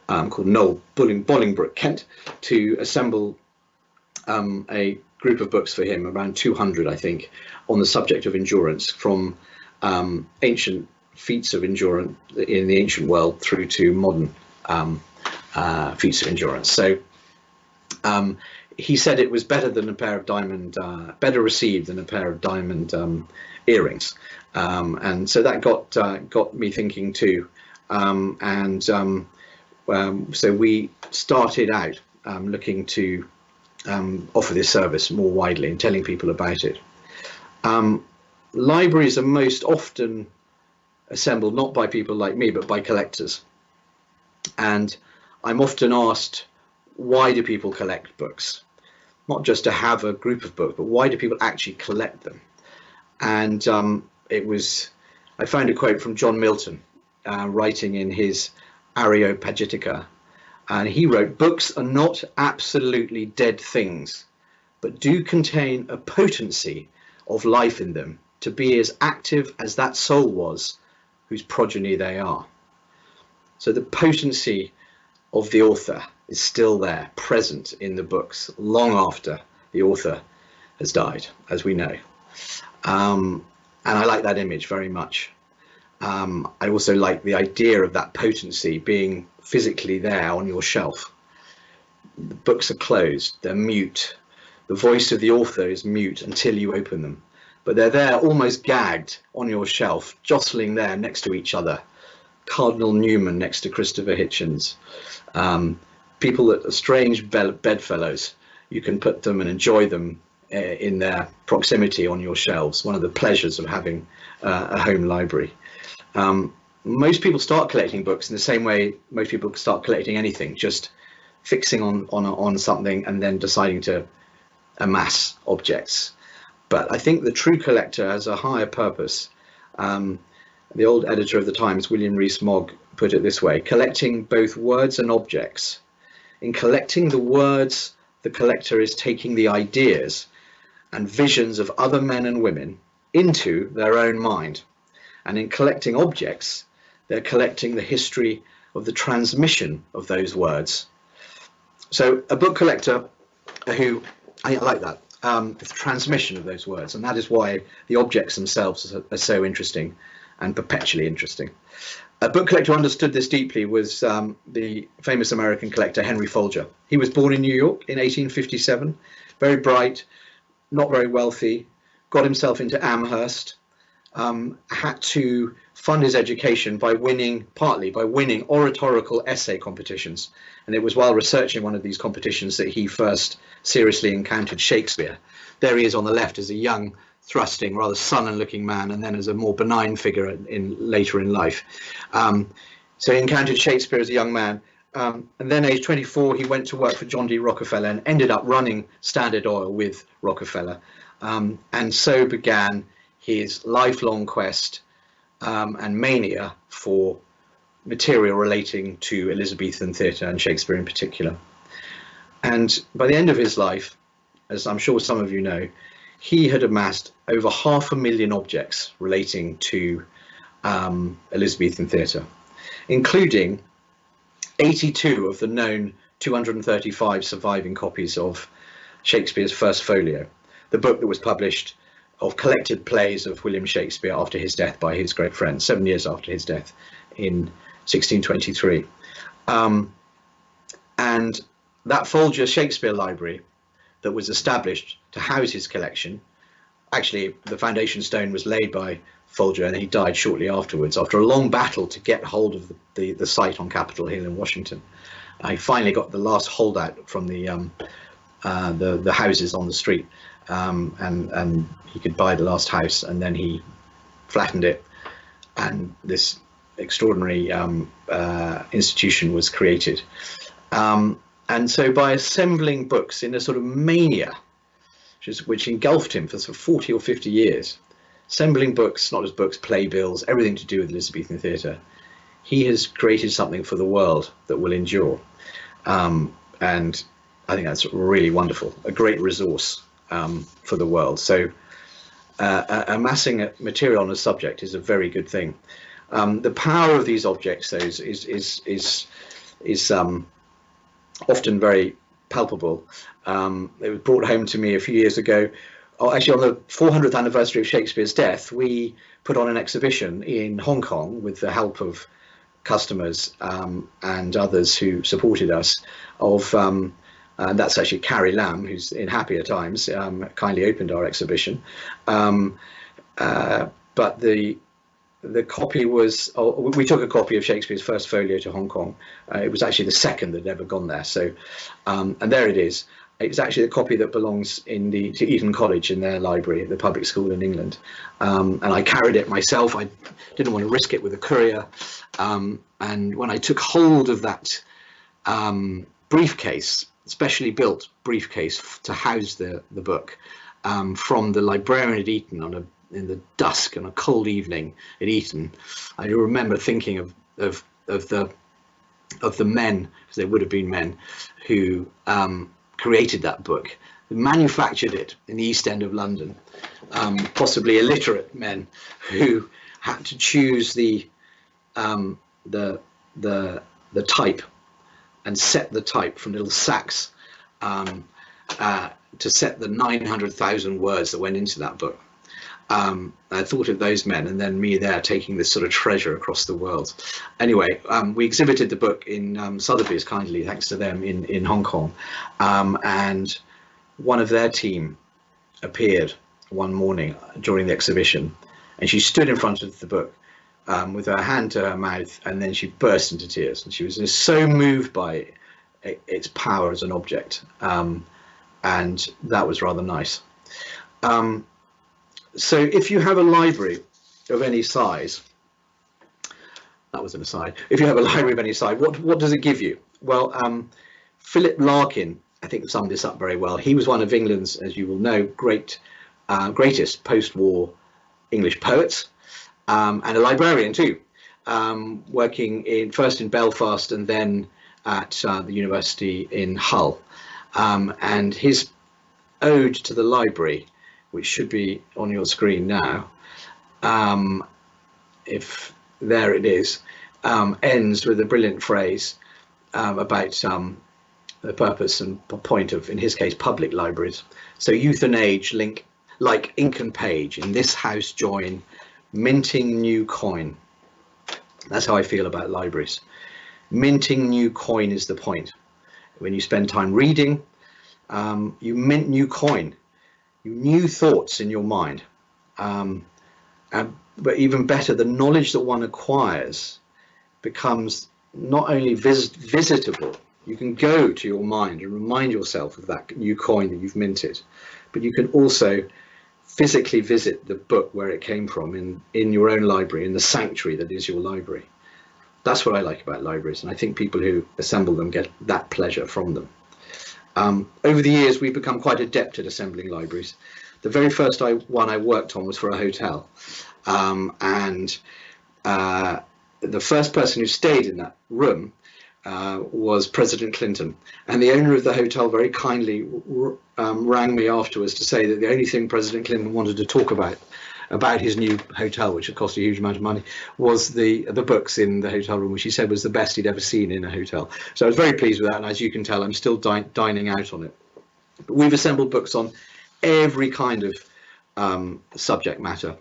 called Noel Bolingbroke Kent to assemble a group of books for him, around 200 I think, on the subject of endurance, from ancient feats of endurance in the ancient world through to modern feats of endurance. So he said it was better than a pair of diamond, better received than a pair of diamond earrings, and so that got me thinking too. So we started out looking to offer this service more widely and telling people about it. Libraries are most often assembled not by people like me, but by collectors. And I'm often asked, why do people collect books? Not just to have a group of books, but why do people actually collect them? And I found a quote from John Milton, writing in his Areopagitica, And he wrote, "Books are not absolutely dead things, but do contain a potency of life in them to be as active as that soul was whose progeny they are." So the potency of the author is still there, present in the books, long after the author has died, as we know. And I like that image very much. I also like the idea of that potency being physically there on your shelf. The books are closed, they're mute. The voice of the author is mute until you open them, but they're there almost gagged on your shelf, jostling there next to each other. Cardinal Newman next to Christopher Hitchens. People that are strange bedfellows, you can put them and enjoy them in their proximity on your shelves. One of the pleasures of having a home library. Most people start collecting books in the same way most people start collecting anything, just fixing on something and then deciding to amass objects. But I think the true collector has a higher purpose. The old editor of the Times, William Rees-Mogg, put it this way: collecting both words and objects. In collecting the words, the collector is taking the ideas and visions of other men and women into their own mind. And in collecting objects, they're collecting the history of the transmission of those words. So a book collector who, I like that, the transmission of those words, and that is why the objects themselves are so interesting and perpetually interesting. A book collector who understood this deeply was the famous American collector Henry Folger. He was born in New York in 1857, very bright, not very wealthy, got himself into Amherst, had to fund his education partly by winning oratorical essay competitions. And it was while researching one of these competitions that he first seriously encountered Shakespeare. There he is on the left as a young, thrusting, rather sullen looking man, and then as a more benign figure later in life. So he encountered Shakespeare as a young man, and then age 24 he went to work for John D. Rockefeller and ended up running Standard Oil with Rockefeller, and so began his lifelong quest and mania for material relating to Elizabethan theatre and Shakespeare in particular. And by the end of his life, as I'm sure some of you know, he had amassed over 500,000 objects relating to Elizabethan theatre, including 82 of the known 235 surviving copies of Shakespeare's first folio, the book that was published of collected plays of William Shakespeare after his death by his great friend, 7 years after his death in 1623. And that Folger Shakespeare Library that was established to house his collection, actually the foundation stone was laid by Folger and he died shortly afterwards after a long battle to get hold of the site on Capitol Hill in Washington. He finally got the last holdout from the houses on the street, and he could buy the last house, and then he flattened it and this extraordinary institution was created. And so by assembling books in a sort of mania, which engulfed him for sort of 40 or 50 years, assembling books, not just books, playbills, everything to do with Elizabethan theatre, he has created something for the world that will endure. And I think that's really wonderful, a great resource for the world. So amassing material on a subject is a very good thing. The power of these objects, though, is often very palpable. It was brought home to me a few years ago. Actually, on the 400th anniversary of Shakespeare's death, we put on an exhibition in Hong Kong with the help of customers and others who supported us. And that's actually Carrie Lamb, who's in happier times, kindly opened our exhibition. But the copy was, we took a copy of Shakespeare's first folio to Hong Kong. It was actually the second that had ever gone there. So, and there it is. It's actually a copy that belongs to Eton College in their library, the public school in England. And I carried it myself. I didn't want to risk it with a courier. And when I took hold of that briefcase, specially built briefcase to house the book, from the librarian at Eton in the dusk on a cold evening at Eton, I remember thinking of the of the men, because they would have been men, who created that book, manufactured it in the East End of London, possibly illiterate men who had to choose the type and set the type from little sacks to set the 900,000 words that went into that book. I thought of those men, and then me there taking this sort of treasure across the world. Anyway, we exhibited the book in Sotheby's, kindly, thanks to them, in Hong Kong. And one of their team appeared one morning during the exhibition, and she stood in front of the book with her hand to her mouth, and then she burst into tears. And she was just so moved by its power as an object, and that was rather nice. So if you have a library of any size, that was an aside, if you have a library of any size, what does it give you? Well, Philip Larkin, I think, summed this up very well. He was one of England's, as you will know, greatest post-war English poets, and a librarian too, working first in Belfast and then at the university in Hull. And his ode to the library, which should be on your screen now, if there it is, ends with a brilliant phrase about the purpose and point of, in his case, public libraries. So youth and age link like ink and page, in this house join, minting new coin. That's how I feel about libraries. Minting new coin is the point. When you spend time reading, you mint new coin, new thoughts in your mind. But even better, the knowledge that one acquires becomes not only visitable, you can go to your mind and remind yourself of that new coin that you've minted, but you can also physically visit the book where it came from in your own library, in the sanctuary that is your library. That's what I like about libraries, and I think people who assemble them get that pleasure from them. Over the years, we've become quite adept at assembling libraries. The very first one I worked on was for a hotel, and the first person who stayed in that room was President Clinton, and the owner of the hotel very kindly rang me afterwards to say that the only thing President Clinton wanted to talk about his new hotel, which had cost a huge amount of money, was the books in the hotel room, which he said was the best he'd ever seen in a hotel. So I was very pleased with that, and as you can tell, I'm still dining out on it. But we've assembled books on every kind of subject matter.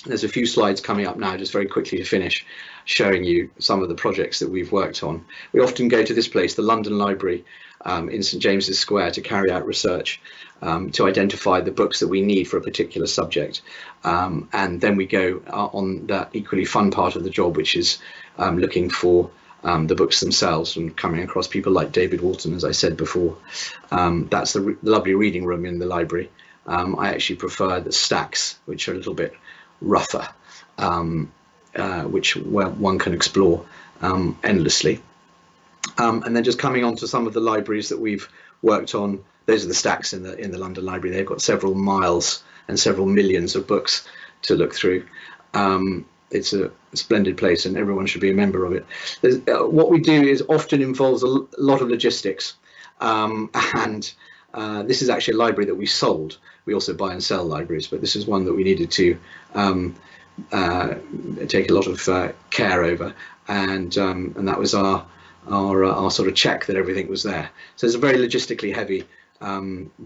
There's a few slides coming up now, just very quickly to finish, showing you some of the projects that we've worked on. We often go to this place, the London Library in St James's Square, to carry out research, to identify the books that we need for a particular subject. And then we go on that equally fun part of the job, which is looking for the books themselves and coming across people like David Walton, as I said before. That's the lovely reading room in the library. I actually prefer the stacks, which are a little bit rougher, where one can explore endlessly. And then just coming on to some of the libraries that we've worked on, those are the stacks in the London Library. They've got several miles and several millions of books to look through. It's a splendid place, and everyone should be a member of it. What we do is often involves a lot of logistics, and this is actually a library that we sold. We also buy and sell libraries, but this is one that we needed to take a lot of care over, and that was our sort of check that everything was there. So it's a very logistically heavy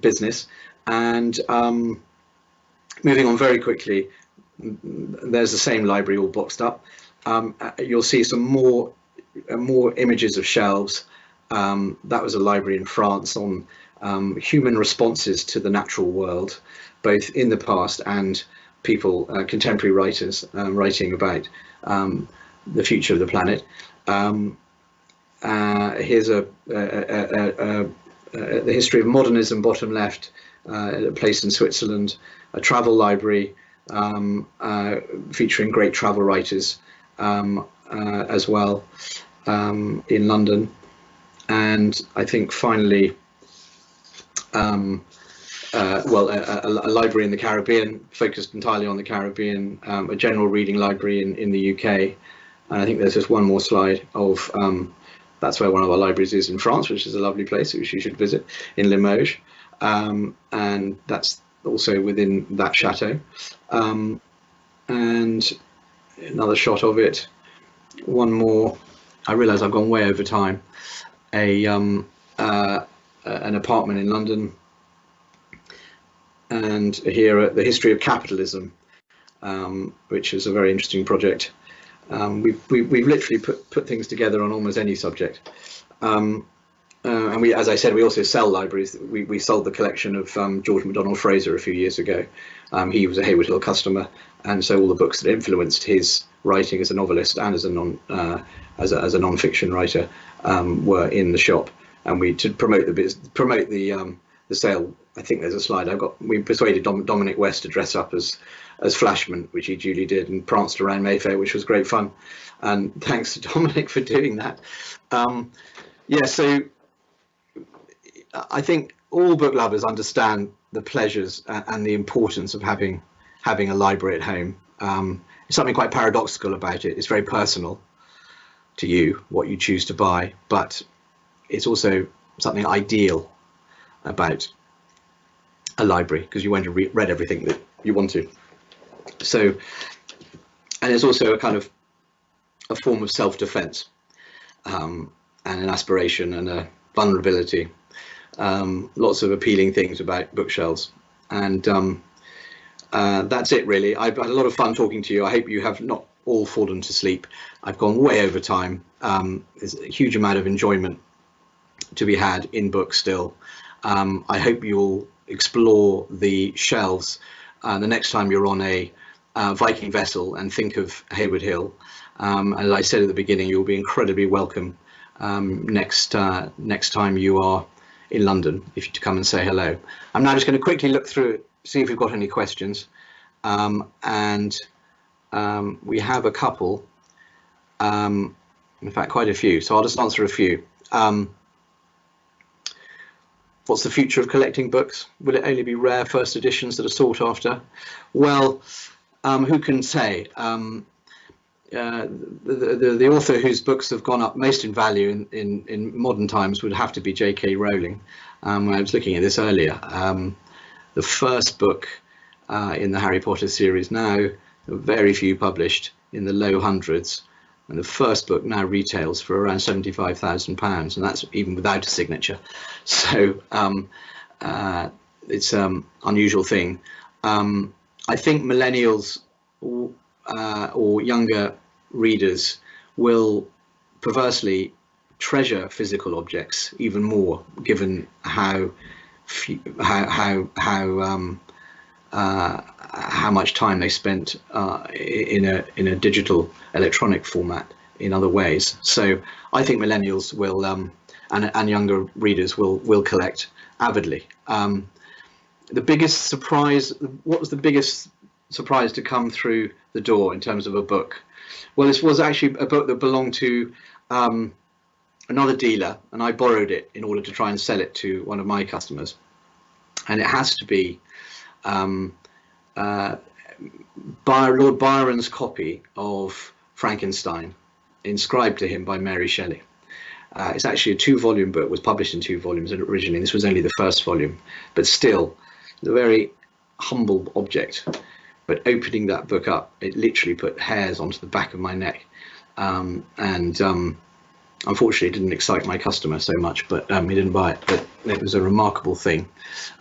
business. And moving on very quickly, there's the same library all boxed up. You'll see some more images of shelves. That was a library in France on human responses to the natural world, both in the past and people, contemporary writers writing about the future of the planet. Here's the history of modernism, bottom left, a place in Switzerland, a travel library featuring great travel writers as well in London. And I think finally, a library in the Caribbean, focused entirely on the Caribbean, a general reading library in the UK. And I think there's just one more slide of That's where one of our libraries is in France, which is a lovely place which you should visit, in Limoges. And that's also within that chateau. And another shot of it. One more. I realise I've gone way over time. An apartment in London. And here, the history of capitalism, which is a very interesting project. We've literally put things together on almost any subject. And we, as I said, we also sell libraries. We sold the collection of George MacDonald Fraser a few years ago. He was a Hayward Hill customer, and so all the books that influenced his writing as a novelist and as a non-fiction writer were in the shop. And we, to promote the sale, I think there's a slide. We persuaded Dominic West to dress up as Flashman, which he duly did, and pranced around Mayfair, which was great fun. And thanks to Dominic for doing that. So I think all book lovers understand the pleasures and the importance of having a library at home. There's something quite paradoxical about it. It's very personal to you, what you choose to buy, but it's also something ideal about a library, because you won't have read everything that you want to. So, and it's also a kind of a form of self-defense, and an aspiration and a vulnerability. Lots of appealing things about bookshelves, and that's it really. I've had a lot of fun talking to you. I hope you have not all fallen to sleep. I've gone way over time. There's a huge amount of enjoyment to be had in books still. I hope you'll explore the shelves the next time you're on a Viking vessel and think of Hayward Hill. As I said at the beginning, you'll be incredibly welcome next time you are in London, if you to come and say hello. I'm now just going to quickly look through it, see if we've got any questions, and we have a couple, in fact quite a few, so I'll just answer a few. What's the future of collecting books? Will it only be rare first editions that are sought after? Well, who can say? The author whose books have gone up most in value in modern times would have to be J.K. Rowling. I was looking at this earlier. The first book in the Harry Potter series now, very few published, in the low hundreds. And the first book now retails for around £75,000, and that's even without a signature. So it's an unusual thing. I think millennials or younger readers will perversely treasure physical objects even more, given how much time they spent in a digital electronic format in other ways. So I think millennials will and younger readers will collect avidly. The biggest surprise, what was the biggest surprise to come through the door in terms of a book? Well, this was actually a book that belonged to another dealer, and I borrowed it in order to try and sell it to one of my customers. And it has to be Lord Byron's copy of Frankenstein, inscribed to him by Mary Shelley. It's actually a 2-volume book, was published in 2 volumes originally. This was only the first volume, but still a very humble object. But opening that book up, it literally put hairs onto the back of my neck. Unfortunately, it didn't excite my customer so much, but he didn't buy it. But it was a remarkable thing.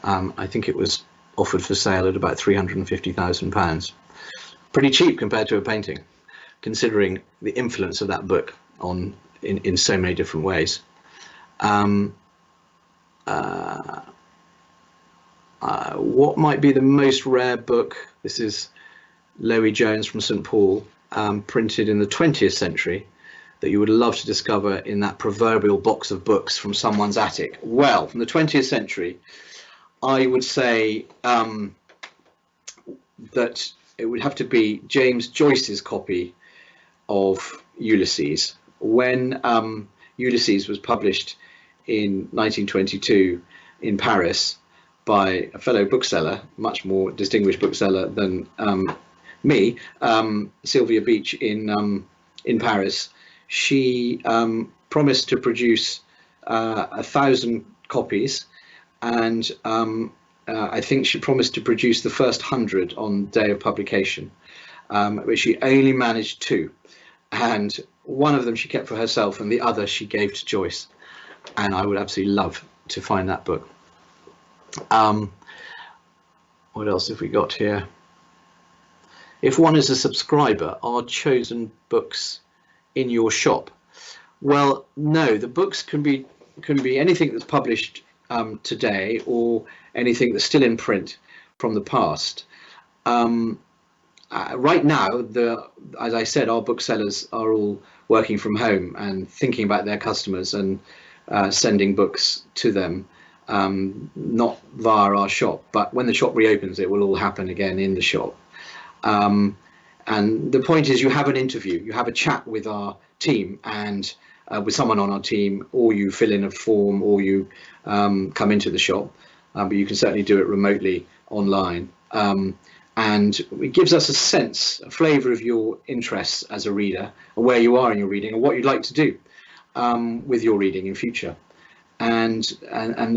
I think it was offered for sale at about £350,000. Pretty cheap compared to a painting, considering the influence of that book in so many different ways. What might be the most rare book? This is Lowie Jones from St Paul, printed in the 20th century, that you would love to discover in that proverbial box of books from someone's attic. Well, from the 20th century, I would say that it would have to be James Joyce's copy of Ulysses. When Ulysses was published in 1922 in Paris by a fellow bookseller, much more distinguished bookseller than me, Sylvia Beach in Paris, she promised to produce 1,000 copies, and I think she promised to produce the first 100 on day of publication, but she only managed 2, and one of them she kept for herself and the other she gave to Joyce, and I would absolutely love to find that book. What else have we got here? If one is a subscriber, are chosen books in your shop? Well, no, the books can be anything that's published today, or anything that's still in print from the past. Right now, as I said, our booksellers are all working from home and thinking about their customers and sending books to them, not via our shop, but when the shop reopens, it will all happen again in the shop. And the point is, you have an interview, you have a chat with our team and with someone on our team, or you fill in a form, or you come into the shop, but you can certainly do it remotely online. And it gives us a sense, a flavour of your interests as a reader, and where you are in your reading, and what you'd like to do with your reading in future. And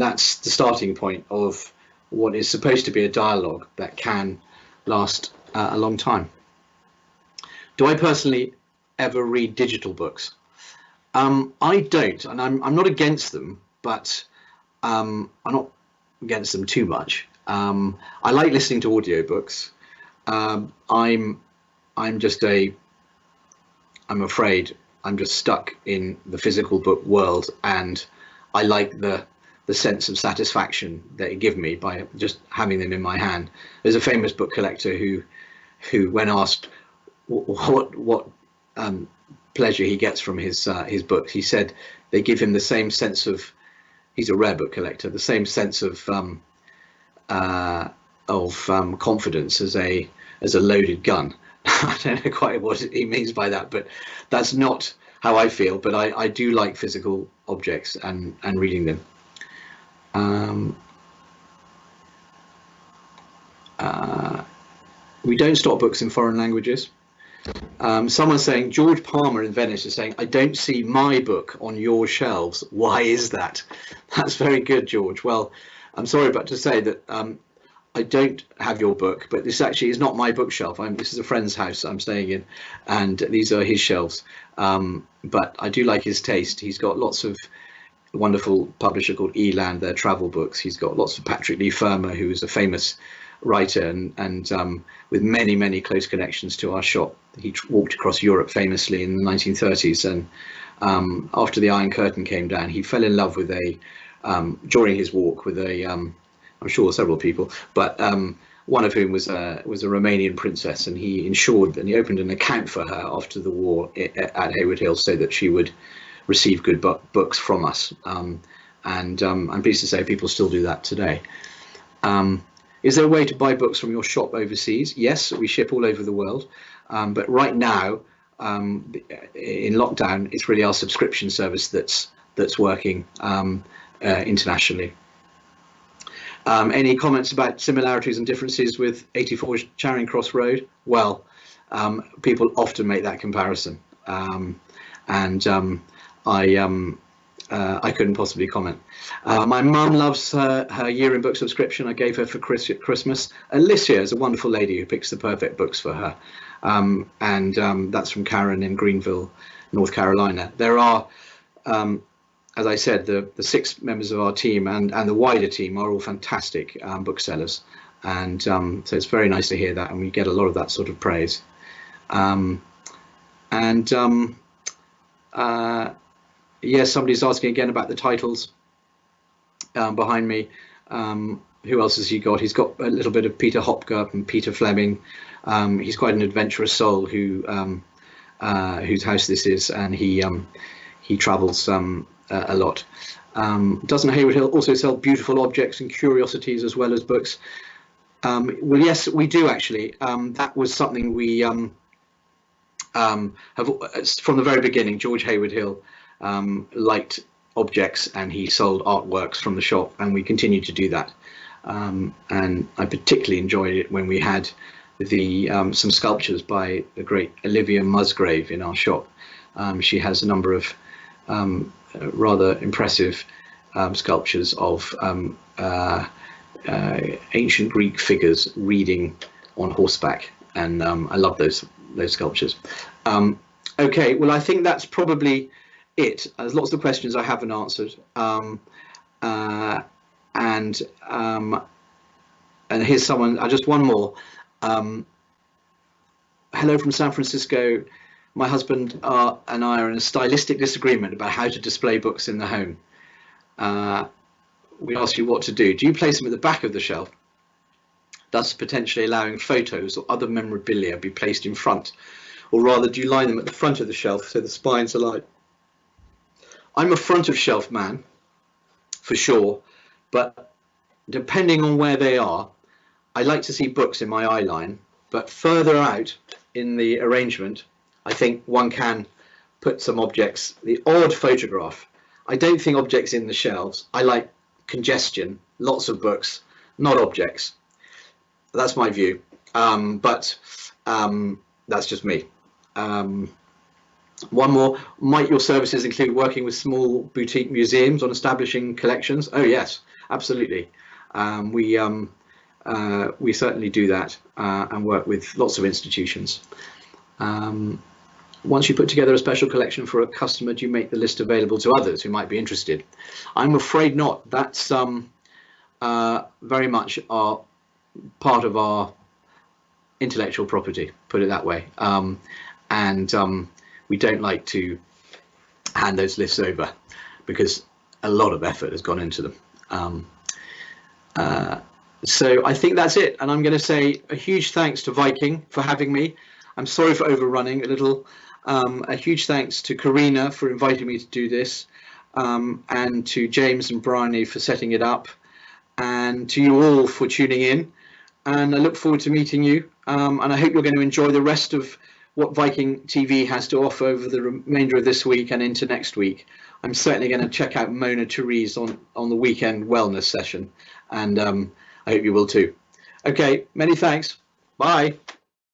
that's the starting point of what is supposed to be a dialogue that can last a long time. Do I personally ever read digital books? I don't, and I'm not against them, but I'm not against them too much. I like listening to audiobooks. I'm afraid I'm just stuck in the physical book world, and I like the sense of satisfaction that it gives me by just having them in my hand. There's a famous book collector who when asked what pleasure he gets from his books, he said they give him the same sense of, he's a rare book collector, the same sense of confidence as a loaded gun. I don't know quite what he means by that, but that's not how I feel. But I do like physical objects and reading them. We don't stock books in foreign languages. Someone saying, George Palmer in Venice is saying, I don't see my book on your shelves. Why is that? That's very good, George. Well, I'm sorry but to say that I don't have your book, but this actually is not my bookshelf. This is a friend's house I'm staying in, and these are his shelves. But I do like his taste. He's got lots of wonderful publisher called Eland, their travel books. He's got lots of Patrick Leigh Fermor, who is a famous writer and with many close connections to our shop. He walked across Europe famously in the 1930s, and after the Iron Curtain came down, he fell in love with during his walk with I'm sure several people, but one of whom was a Romanian princess, and he opened an account for her after the war at Hayward Hill so that she would receive good books from us. And I'm pleased to say people still do that today. Is there a way to buy books from your shop overseas? Yes, we ship all over the world, but right now in lockdown, it's really our subscription service that's working internationally. Any comments about similarities and differences with 84 Charing Cross Road? Well, people often make that comparison, and I couldn't possibly comment. My mum loves her year in book subscription I gave her for Christmas. Alicia is a wonderful lady who picks the perfect books for her, and that's from Karen in Greenville, North Carolina. There are, as I said, the 6 members of our team and the wider team are all fantastic booksellers, and so it's very nice to hear that, and we get a lot of that sort of praise. Yes, somebody's asking again about the titles behind me. Who else has he got? He's got a little bit of Peter Hopker and Peter Fleming. He's quite an adventurous soul whose house this is, and he travels a lot. Doesn't Hayward Hill also sell beautiful objects and curiosities as well as books? Well, yes, we do actually. That was something we have from the very beginning. George Hayward Hill liked objects, and he sold artworks from the shop, and we continue to do that. And I particularly enjoyed it when we had some sculptures by the great Olivia Musgrave in our shop. She has a number of rather impressive sculptures of ancient Greek figures reading on horseback, and I love those sculptures. Okay, well, I think that's probably it. There's lots of questions I haven't answered, and here's someone. Just one more. Hello from San Francisco. My husband and I are in a stylistic disagreement about how to display books in the home. We ask you what to do. Do you place them at the back of the shelf, thus potentially allowing photos or other memorabilia be placed in front? Or rather, do you line them at the front of the shelf so the spines align? I'm a front of shelf man, for sure, but depending on where they are, I like to see books in my eye line, but further out in the arrangement, I think one can put some objects, the odd photograph. I don't think objects in the shelves. I like congestion, lots of books, not objects. That's my view, but that's just me. One more, might your services include working with small boutique museums on establishing collections? Oh yes, absolutely. We certainly do that and work with lots of institutions. Once you put together a special collection for a customer, do you make the list available to others who might be interested? I'm afraid not. That's very much part of our intellectual property, put it that way. We don't like to hand those lists over because a lot of effort has gone into them. So I think that's it, and I'm going to say a huge thanks to Viking for having me. I'm sorry for overrunning a little. A huge thanks to Karina for inviting me to do this, and to James and Bryony for setting it up, and to you all for tuning in. And I look forward to meeting you, and I hope you're going to enjoy the rest of what Viking.TV has to offer over the remainder of this week and into next week. I'm certainly going to check out Mona Therese on the weekend wellness session, and I hope you will too. Okay, many thanks. Bye.